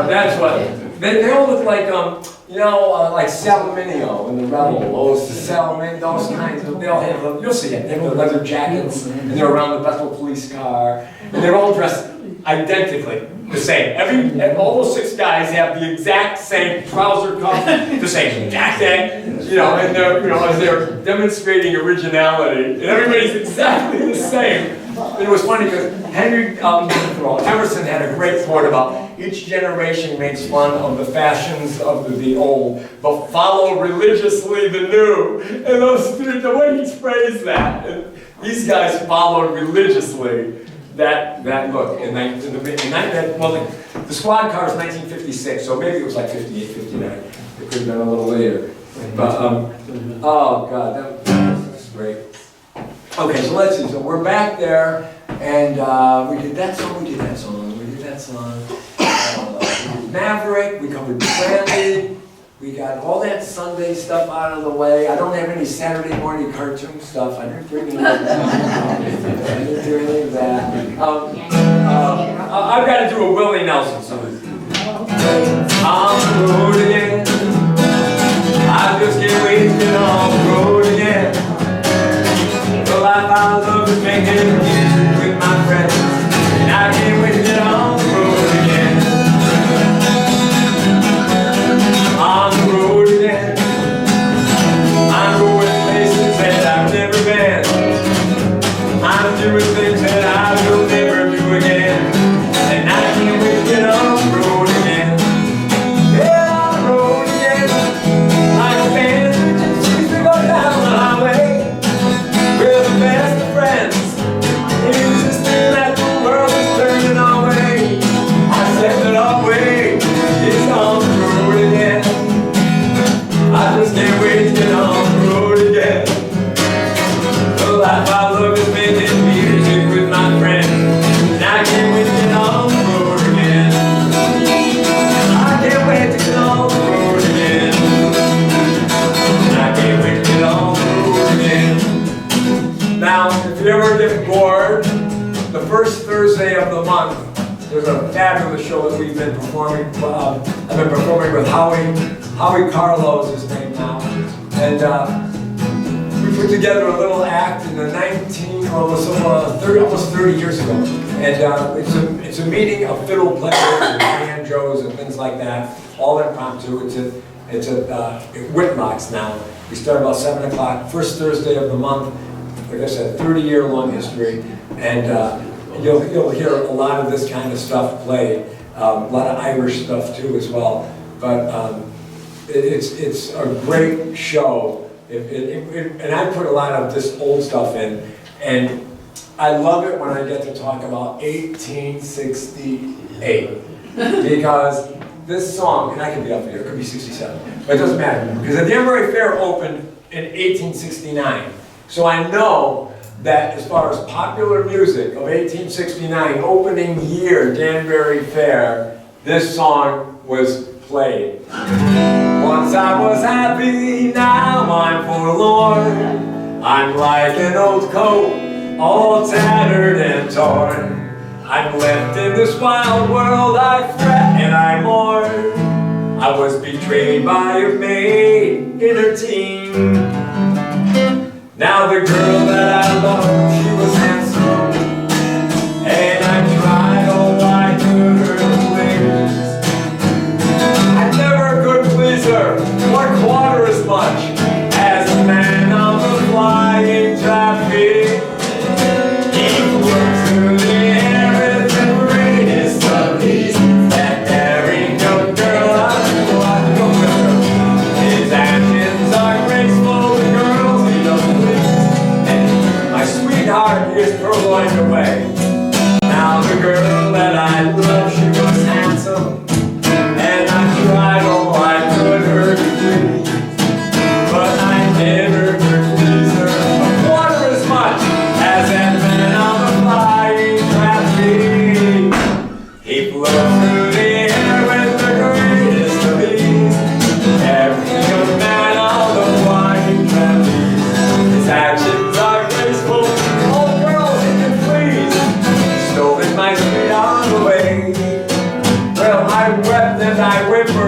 Speaker 1: that's what, they all look like, like Salaminio and the Rebel, those kinds of, they all have, you'll see it, they have the leather jackets, and they're around the Bethel police car, and they're all dressed identically the same. All those 6 guys have the exact same trouser cuff, the same jacket, and they're demonstrating originality, and everybody's exactly the same. And it was funny because Emerson had a great quote about each generation makes fun of the fashions of the old, but follow religiously the new. And the way he phrased that, and these guys followed religiously that look. The squad car is 1956, so maybe it was like 58, 59. It could have been a little later. But oh God, that was great. Okay, so let's see. So we're back there, and we did that song. We did Maverick. We covered Stranded. We got all that Sunday stuff out of the way. I don't have any Saturday morning cartoon stuff. I didn't bring any of that. I didn't do any of that. I've got to do a Willie Nelson song. On the road again. I just can't wait to get on the road again. The life I love is making music with my friends, and I can't wait to get on the road again. On the road again. I'm going places that I've never been. I'm doing things that I will never do again, and I can't wait to get on the road again. Yeah, on the road again. Like a band that just used to go down the highway. We're the best of friends. It's just that the world is turning our way. I said that our way is on the road again. I just can't wait to get on the road again. The life I love is making music with my friends, and I can't wait to get on the road again. I can't wait to get on the road again. And I can't wait to get on the road again. Now, if you ever get bored, the first Thursday of the month, there's a fabulous show that we've been performing. I've been performing with Howie Carlo is his name now. And we put together a little act in the almost 30 years ago. And it's a meeting of fiddle players and banjos and things like that, all impromptu. It's at Whitlock's now. We start about 7 o'clock, first Thursday of the month. Like I said, 30-year-long history, and you'll hear a lot of this kind of stuff played, a lot of Irish stuff too as well. But it's a great show, and I put a lot of this old stuff in, and I love it when I get to talk about 1868 because this song, and I could be up here, it could be 67, but it doesn't matter because the Danbury Fair opened in 1869. So I know that as far as popular music of 1869, opening year, Danbury Fair, this song was played. Once I was happy, now I'm forlorn. I'm like an old coat, all tattered and torn. I'm left in this wild world, I fret and I mourn. I was betrayed by a maid in her teens. Now the girl that I loved, she was handsome, and I tried all I could her to please.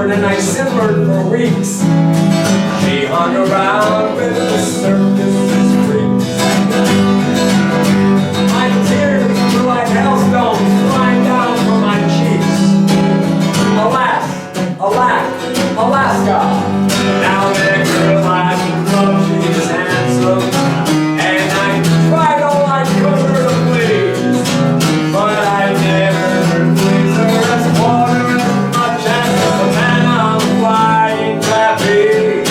Speaker 1: corn and I simmered for weeks. She hung around with the circus's freaks. My tears were like hailstones flying down from my cheeks. Alas, alack, Alaska. Now that girl I love, she is handsome. And I tried all I could her to please. But I never pleased her as water as much as the man on the flying trapeze.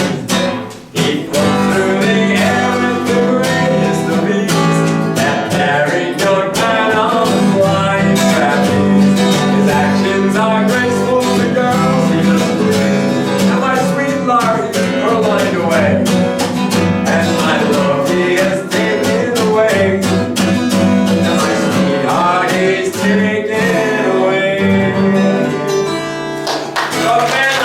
Speaker 1: He flew through the air with the greatest of ease. That very young man on the flying trapeze. His actions are graceful to girls he just pleased. And my sweet Laurie, her line away. And my love he has taken away. And my sweetheart he's taken away. Oh man,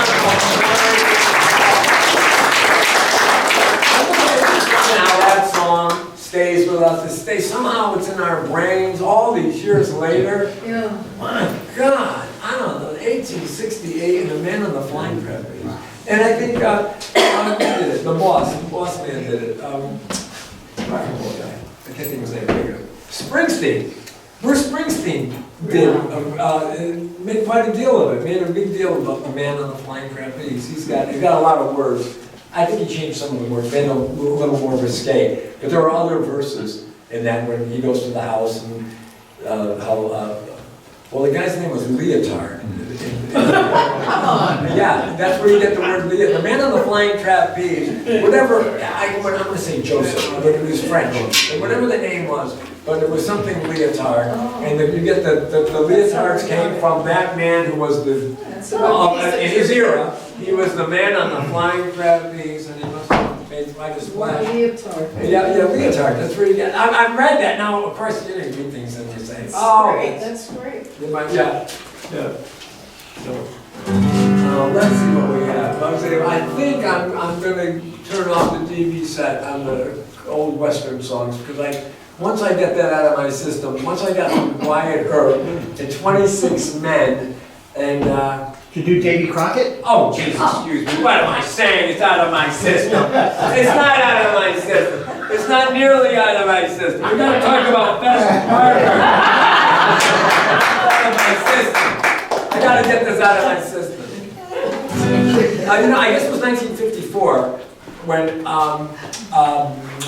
Speaker 1: now that song stays with us. It stays, somehow it's in our brains all these years later.
Speaker 3: Yeah.
Speaker 1: My God, I don't know, 1868 and the man on the flying trapeze. And I think, who did it? The boss man did it. I can't think of his name. Springsteen. Bruce Springsteen did, made quite a deal of it, made a big deal about the man on the flying trapeze. He's got a lot of words. I think he changed some of the words, made them a little more risque. But there are other verses in that when he goes to the house and well, the guy's name was Leotard. Yeah, that's where you get the word Leotard. The man on the flying trapeze, whatever, I'm going to say Joseph, but it was French, whatever the name was, but it was something Leotard. And then you get the Leotards came from that man who was in his era, he was the man on the flying trapeze, and he must have made quite a splash. Yeah, Leotard, that's where you get, I've read that. Now, of course, you didn't read things and you say,
Speaker 3: That's great.
Speaker 1: yeah. So, let's see what we have. I think I'm going to turn off the TV set on the old Western songs, because once I get that out of my system, once I got Wyatt Earp to 26 Men, and
Speaker 5: To do Davy Crockett?
Speaker 1: oh Jesus, excuse me, what am I saying? It's out of my system. It's not out of my system. It's not nearly out of my system. We're going to talk about best partner. Out of my system. I got to get this out of my system. I guess it was 1954 when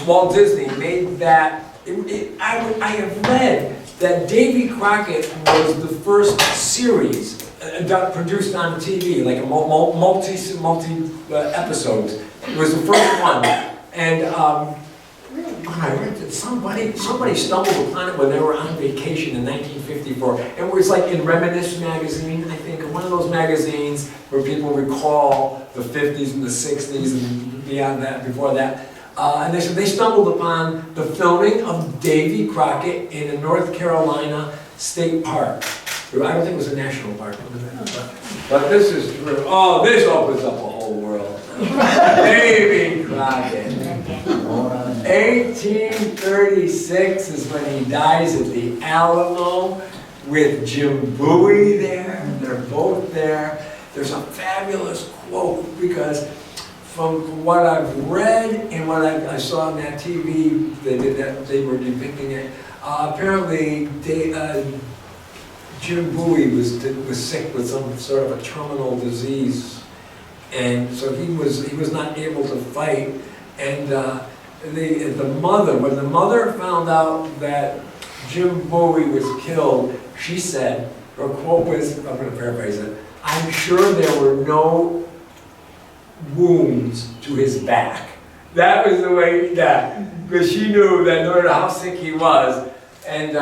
Speaker 1: Walt Disney made that. I have read that Davy Crockett was the first series produced on TV, like a multi episodes. It was the first one, and I read that somebody stumbled upon it when they were on vacation in 1954. And it was like in Reminisce magazine, I think, one of those magazines where people recall the 50s and the 60s and beyond that, before that. And they said they stumbled upon the filming of Davy Crockett in a North Carolina state park. I don't think it was a national park, but this is true. Oh, this opens up a whole world. Davy Crockett. 1836 is when he dies at the Alamo with Jim Bowie there. They're both there. There's a fabulous quote because from what I've read and what I saw on that TV, they were depicting it. Apparently, Jim Bowie was sick with some sort of a terminal disease, and so he was not able to fight. And when the mother found out that Jim Bowie was killed, she said, her quote was, I'm going to paraphrase it, "I'm sure there were no wounds to his back." That was the way he died, because she knew that no matter how sick he was. And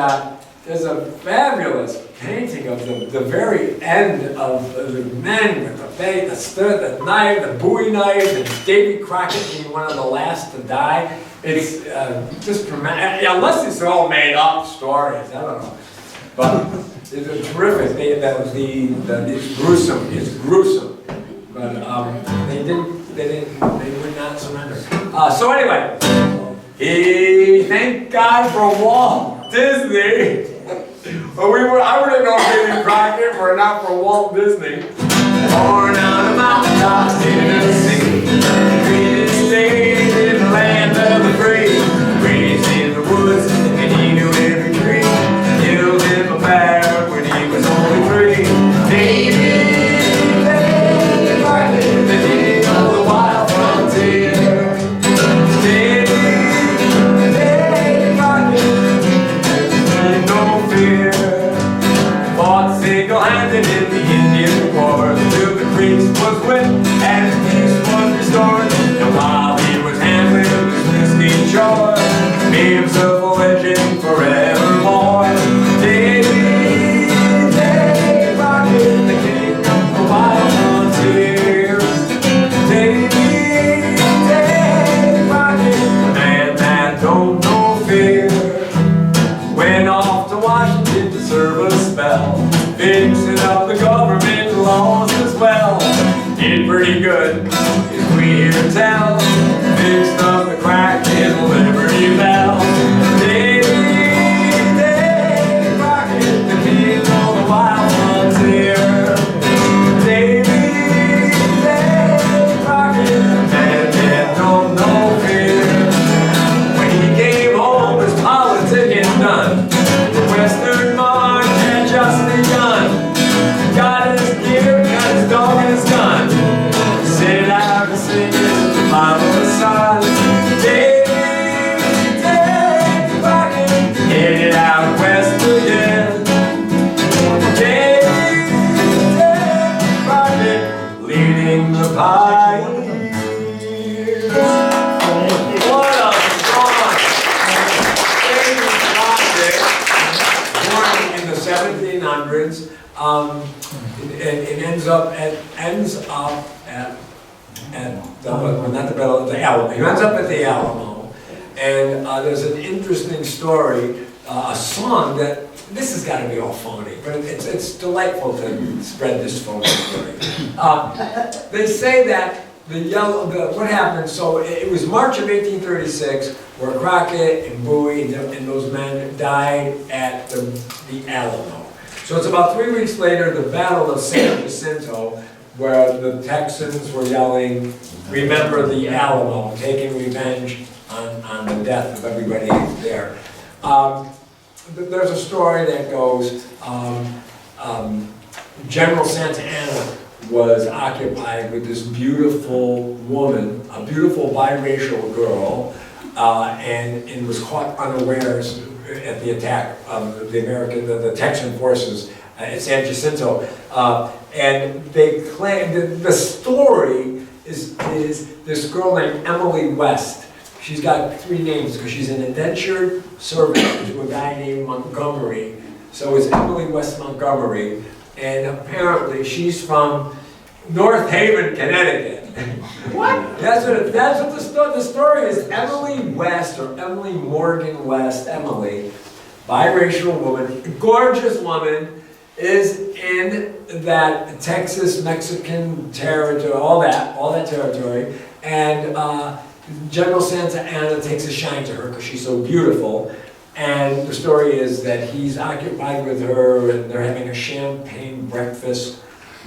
Speaker 1: there's a fabulous painting of the very end of the men with the knife, the Bowie knife, and Davy Crockett being one of the last to die. It's just dramatic, unless it's all made up stories, I don't know. But it's terrific. It's gruesome. It's gruesome. But they would not surrender. So anyway, thank God for Walt Disney. But I would have known Davy Crockett were not for Walt Disney. Born out of and his peace was restored. And while he was handling his risky chore, made himself a legend forevermore. Davy, Davy Crockett, the king of the wild frontier. Davy, Davy Crockett, the man that don't know fear, went off to Washington to serve a spell, fixing up the government laws as well. Did pretty good, as we hear tell, fixed up the crack in the Liberty Bell. Davy, Davy Crockett, the king of the wild frontier. Davy, Davy Crockett, man that don't know fear. When he came home, his politicking done. The Western March had just begun. Got his gear, got his dog and his gun. Set out to sing it to the father's son. Davy, Davy Crockett, headed out west again. Davy, Davy Crockett, leading the pioneers. What a song! Davy Crockett, born in the 1700s. It ends up at not the Battle of the Alamo. He ends up at the Alamo, and there's an interesting story, a song that this has got to be all phony, but it's delightful to spread this phony story. They say that what happened? So it was March of 1836, where Crockett and Bowie and those men died at the Alamo. So it's about 3 weeks later, the Battle of San Jacinto, where the Texans were yelling, "Remember the Alamo," taking revenge on the death of everybody there. There's a story that goes, General Santa Anna was occupied with this beautiful woman, a beautiful biracial girl, and was caught unawares at the attack of the Texan forces at San Jacinto. And they claim, the story is this girl named Emily West. She's got 3 names because she's an indentured servant to a guy named Montgomery. So it's Emily West Montgomery. And apparently she's from North Haven, Connecticut. What? That's what the story is. Emily West, or Emily Morgan West, Emily, biracial woman, gorgeous woman, is in that Texas-Mexican territory, all that territory, and General Santa Anna takes a shine to her because she's so beautiful. And the story is that he's occupied with her, and they're having a champagne breakfast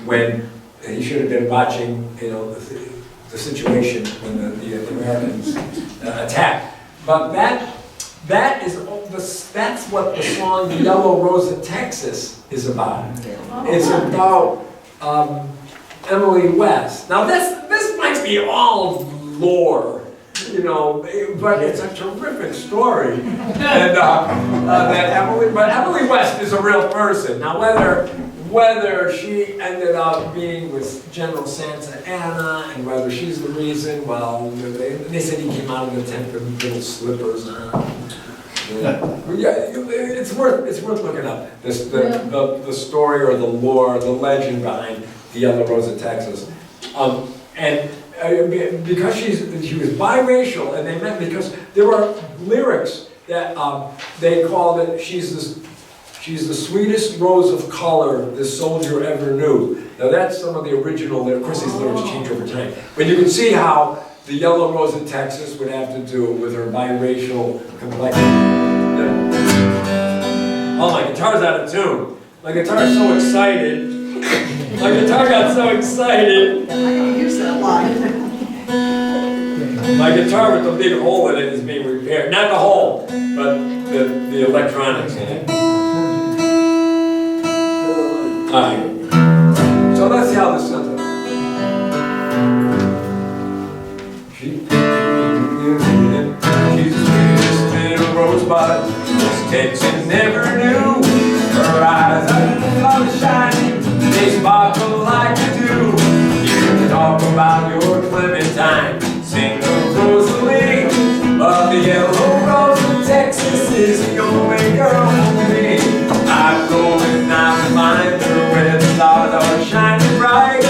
Speaker 1: when he should have been watching, the situation when the Americans attacked. But that's what the song "The Yellow Rose of Texas" is about. It's about Emily West. Now this might be all lore, but it's a terrific story. And but Emily West is a real person. Now whether she ended up being with General Santa Anna and whether she's the reason, well, they said he came out of the tent with little slippers on. Yeah, it's worth looking up. The story or the lore, the legend behind the Yellow Rose of Texas. Because she was biracial, and they meant because there were lyrics that they called it. She's the sweetest rose of color this soldier ever knew. Now that's some of the original lyrics. Of course, these lyrics change over time, but you can see how the Yellow Rose of Texas would have to do with her biracial complexion. Oh, my guitar's out of tune. My guitar's so excited. My guitar got so excited.
Speaker 3: I can use that line.
Speaker 1: My guitar with the big hole in it is being repaired. Not the hole, but the electronics in it. Alright. So let's see how this sounds. She's the sweetest little rosebud this Texan never knew. Her eyes are shining, they sparkle like the dew. You can talk about about your Clementine, sing of Rosalie, but the yellow rose of Texas is the only girl for me. I'm going out to find her where the stars are shining bright.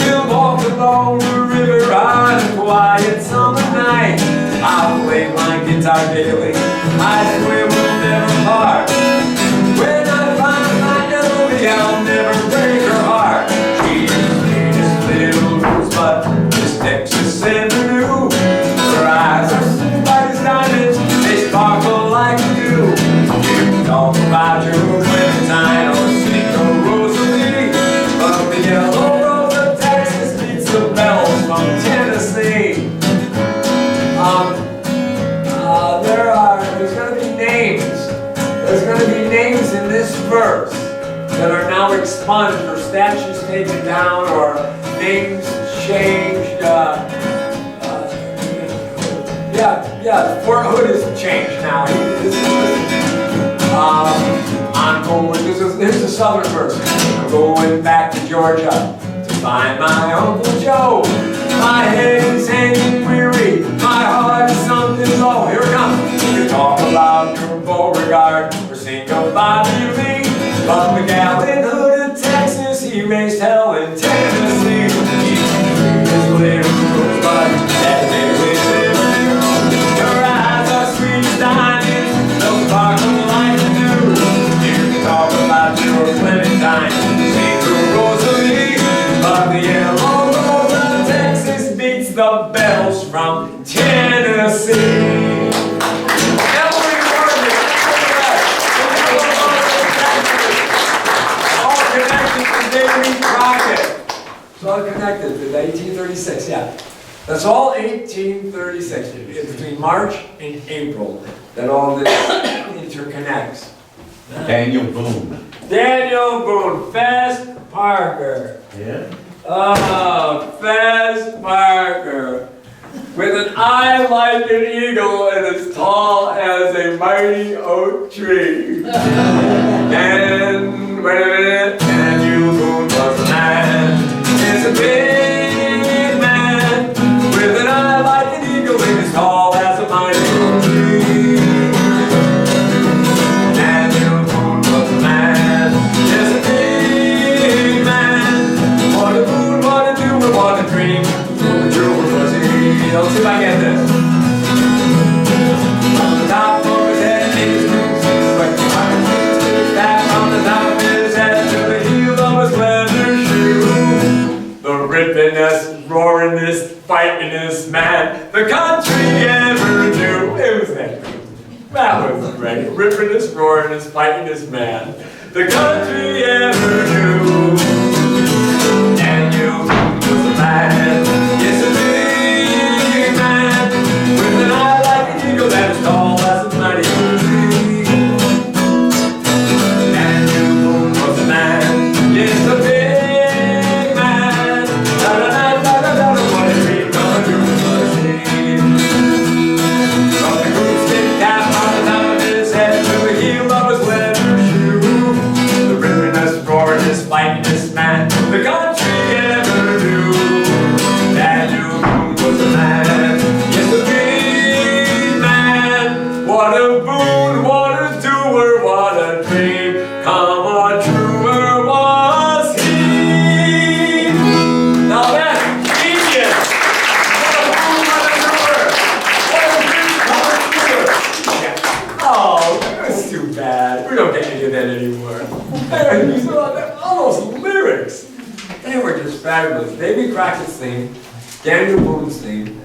Speaker 1: We'll walk along the river on a quiet summer night. I'll play my guitar daily, I swear we'll never part. When I find my Emily, I'll never break her heart. She's the sweetest little rosebud this Texas ever knew. Her eyes are bright as diamonds, they sparkle like dew. You talk about your Clementine or sing of Rosalie, but the yellow rose of Texas beats the bells from Tennessee. There's going to be names. There's going to be names in this verse that are now expunged or statues taken down or names changed. Fort Hood is changed now. Here's the southern verse. I'm going back to Georgia to find my Uncle Joe. My head is hanging weary, my heart is something low. Here it comes. You talk about your Beauregard, or sing of Bobby Lee, but the gal in Hood of Texas, he raised hell in Tennessee. His little rosebud, that daily living. Your eyes are sweet as diamonds, they'll sparkle like the dew. You can talk about your Clementine, sing of Rosalie, but the yellow rose of Texas beats the bells from Tennessee. It's all connected to 1836, yeah. That's all 1836. It's between March and April that all this interconnects.
Speaker 6: Daniel Boone.
Speaker 1: Daniel Boone, Fast Parker.
Speaker 6: Yeah?
Speaker 1: Oh, Fast Parker. With an eye like an eagle and as tall as a mighty oak tree. And, wait a minute, Daniel Boone was a man. He's a big man. With an eye like an eagle and as tall as a mighty oak tree. Daniel Boone was a man. He's a big man. What a moon, what a do, what a dream. What a jewel was he. Let's see if I get this. On the top of his head, his boots, that from the top of his head to the heel of his leather shoe. The rippin'est, roaring'est, fighting'est man the country ever knew. It was that. That was great. Rippin'est, roaring'est, fighting'est man the country ever knew. And you was a man, yes a big man, with an eye like an eagle that is tall as a mighty oak tree. And you was a man, yes a big man, da-da-da-da-da-da, what a dream come true was he. From the goose-stick cap on the top of his head to the heel of his leather shoe, the rippin'est, roaring'est, fighting'est man the country ever knew. Daniel Boone was a man, yes a big man. What a boon, what a doer, what a dream, come on truer was he. Now that's genius. What a boon, what a doer, what a dream, come on truer. Yeah. Oh, that's too bad. We don't get to do that anymore. These are all those lyrics. They were just fabulous. Davy Crockett's theme, Daniel Boone's theme.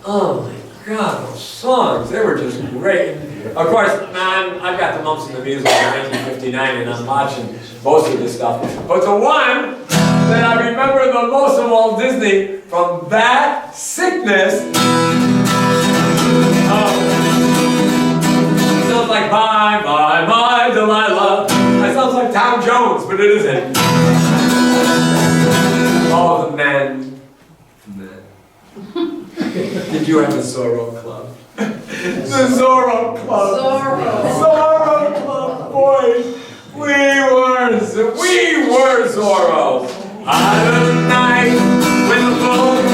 Speaker 1: Oh my God, those songs, they were just great. Of course, man, I've got the mumps and the measles in 1959 and I'm watching most of this stuff. But the one that I remember the most of Walt Disney from that sickness, sounds like bye, bye, bye, Delilah. That sounds like Tom Jones, but it isn't. Oh, the man. Did you have a Zorro Club? The Zorro Club. Zorro Club, boys. We were Zorro. On a night when the phone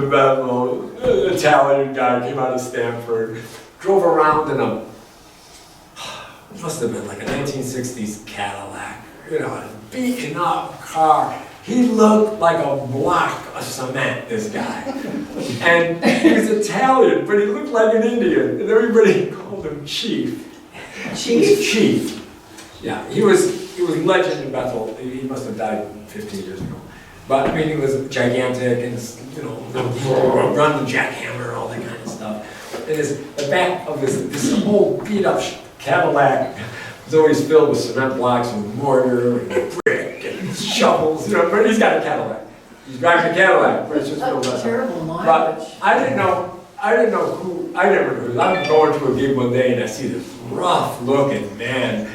Speaker 1: in Bethel, an Italian guy came out of Stanford, drove around in a, it must have been like a 1960s Cadillac, you know, a beaten up car. He looked like a block of cement, this guy. And he was Italian, but he looked like an Indian, and everybody called him Chief. Chief? Chief. Yeah, he was legend in Bethel. He must have died 15 years ago. But I mean, he was gigantic and, you know, run the jackhammer and all that kind of stuff. And the back of this whole beat up Cadillac was always filled with cement blocks and mortar and brick and shovels, you know, but he's got a Cadillac. He's driving a Cadillac, but it's just no less.
Speaker 2: Terrible
Speaker 1: But
Speaker 2: mileage.
Speaker 1: I didn't know who, I never knew. I'm going to a gig one day and I see this rough looking man.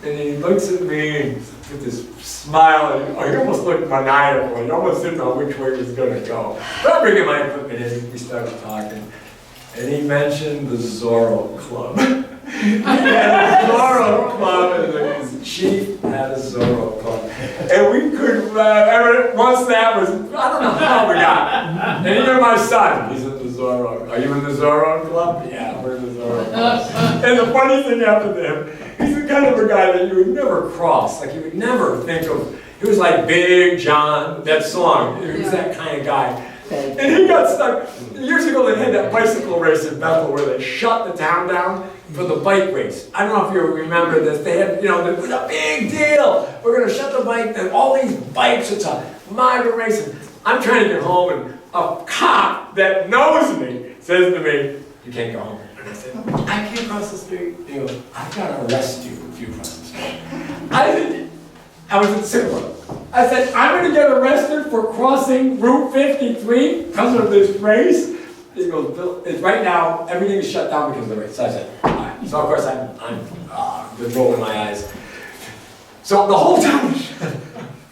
Speaker 1: And he looks at me with this smile, and he almost looked maniacal. He almost didn't know which way he was going to go. But I'm bringing my equipment in, we started talking. And he mentioned the Zorro Club. He had a Zorro Club, and his chief had a Zorro Club. And we could, once that was, I don't know how we got. And even my son, he's in the Zorro. Are you in the Zorro Club? Yeah, we're in the Zorro Club. And the funny thing happened to him, he's the kind of a guy that you would never cross. Like, you would never think of, he was like Big John, that song. He was that kind of guy. And he got stuck. Years ago, they had that bicycle race in Bethel where they shut the town down for the bike race. I don't know if you remember this. They had, you know, it was a big deal. We're going to shut the bike, and all these bikes, it's a migrant race. And I'm trying to get home, and a cop that knows me says to me, "You can't go home." And I said, "I can't cross the street." He goes, "I've got to arrest you if you cross the street." I was in Simba. I said, "I'm going to get arrested for crossing Route 53 because of this race." He goes, "Bill, right now, everything is shut down because of the race." So I said, "All right." So of course I'm been rolling my eyes. So the whole time,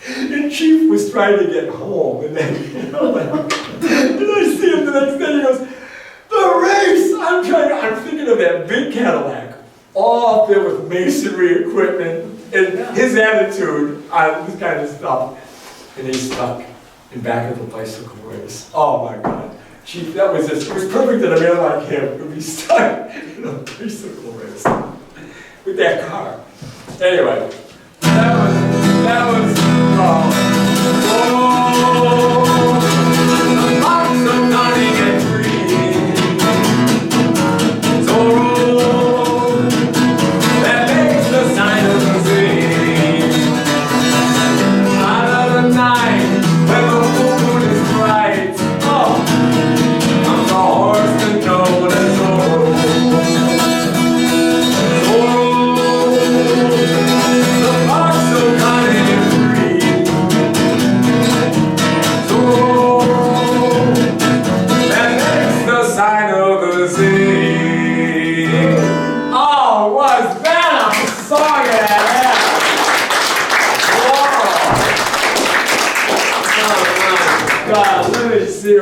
Speaker 1: the chief was trying to get home, and then, you know, and I see him the next day. He goes, "The race!" I'm thinking of that big Cadillac, all up there with masonry equipment. And his attitude on this kind of stuff, and he's stuck in back of the bicycle race. Oh my God, Chief, that was just, it was perfect that a man like him would be stuck in a bicycle race with that car. Anyway, that was, the box of nodding and green. Zorro, that makes the sign of the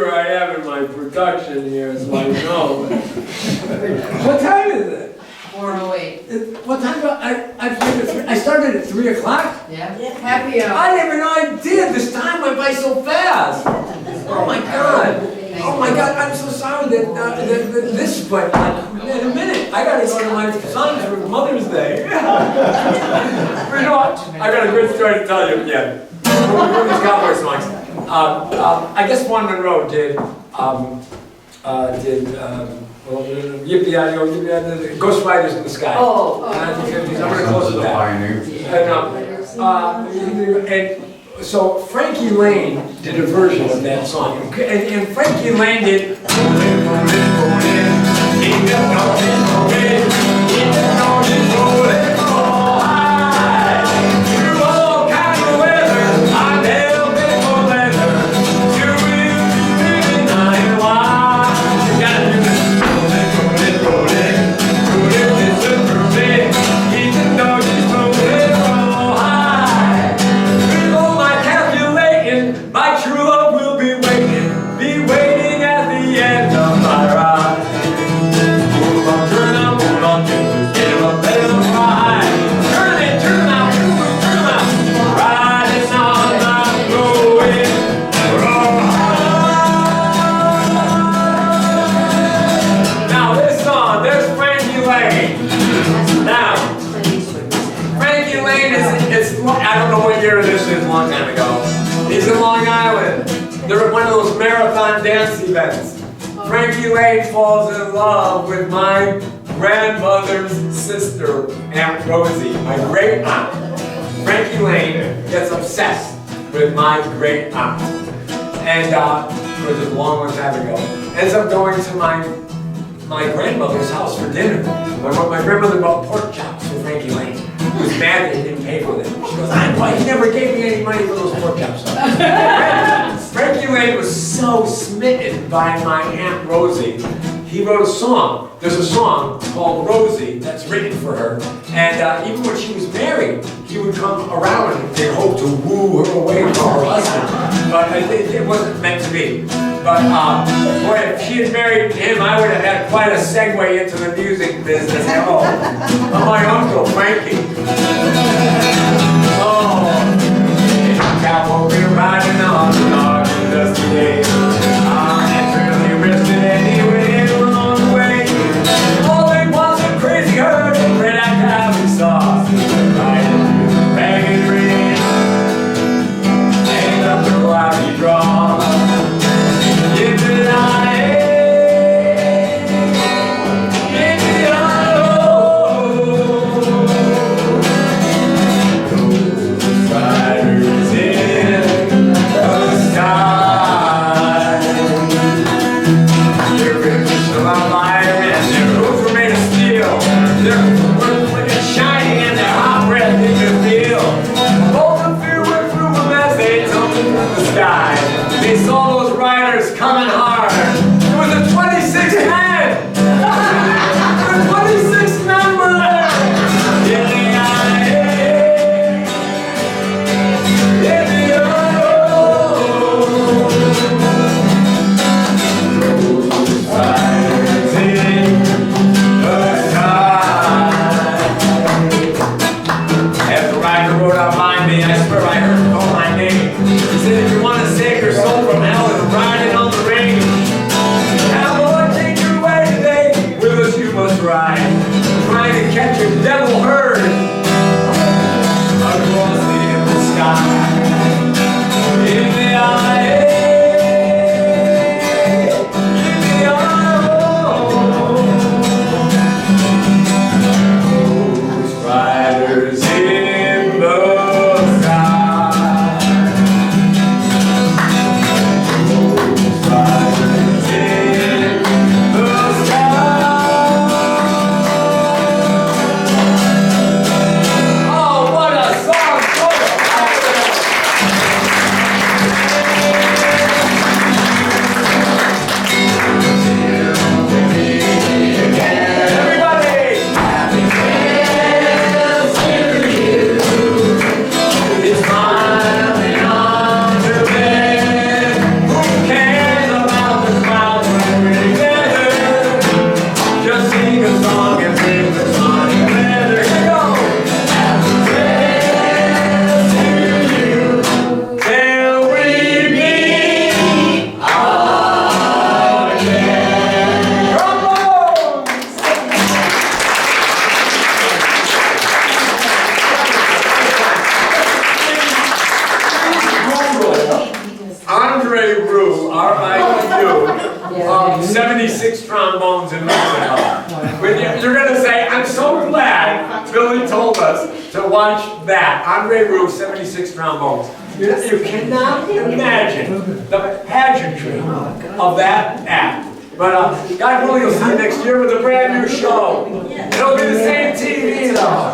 Speaker 1: where I am in my production here, so I know. What time is it?
Speaker 2: 4:08.
Speaker 1: What time? I started at 3 o'clock.
Speaker 2: Yeah. Happy hour.
Speaker 1: I didn't even know I did. This time went by so fast. Oh my God. Oh my God. I'm so sorry that this went like in a minute. I gotta go to my son's for Mother's Day. But you know what? I got a good story to tell you again. We're doing these cowboy songs. I guess Juan Monroe did Yippee-Yi-Yo, Ghost Riders in the Sky.
Speaker 2: Oh.
Speaker 1: 1950s. I'm going to close with that. And so Frankie Lane did a version of that song. And Frankie Lane did. My true love will be waiting at the end of my ride. Now, Frankie Lane is, I don't know what year this is, a long time ago. He's in Long Island. They're at one of those marathon dance events. Frankie Lane falls in love with my grandmother's sister, Aunt Rosie, my great aunt. Frankie Lane gets obsessed with my great aunt. And, it was a long time ago. Ends up going to my grandmother's house for dinner. My grandmother bought pork chops for Frankie Lane. He was mad that he didn't pay for them. She goes, he never gave me any money for those pork chops. Frankie Lane was so smitten by my Aunt Rosie, he wrote a song. There's a song called Rosie that's written for her. And even when she was married, he would come around and hope to woo her away from her husband. But it wasn't meant to be. But boy, if she had married him, I would have had quite a segue into the music business. Oh, my uncle Frankie. Oh, cavalry riding on the dark and dusty days. And really risking anyway along the way. All they was a crazy herd of red cavalry sauce. Riding through the ragged rain. Hanging up the cloudy draw. They saw those riders coming hard. It was a 26 man. The 26 men were there. Riders in the sky. As the rider rode out by me, I swear I heard him call my name. He said, if you want to save your soul from hell and riding on the range, have Lord take you away today. With us you must ride, trying to catch a devil herd across the endless sky. In the eye, in the eye, those riders in the sky. Oh, what a song! Everybody! It's smiling on the bed. Who cares about the clouds when we're together? Just sing a song and bring the song together. Here we go! Happy days to you till we meet again. Trombones! Andre Roux, R-I-U, 76 trombones in Mexico. You're going to say, I'm so glad Billy told us to watch that. Andre Roux, 76 trombones. You cannot imagine the pageantry of that act. But God willing, you'll see you next year with a brand new show. It'll be the same TV though.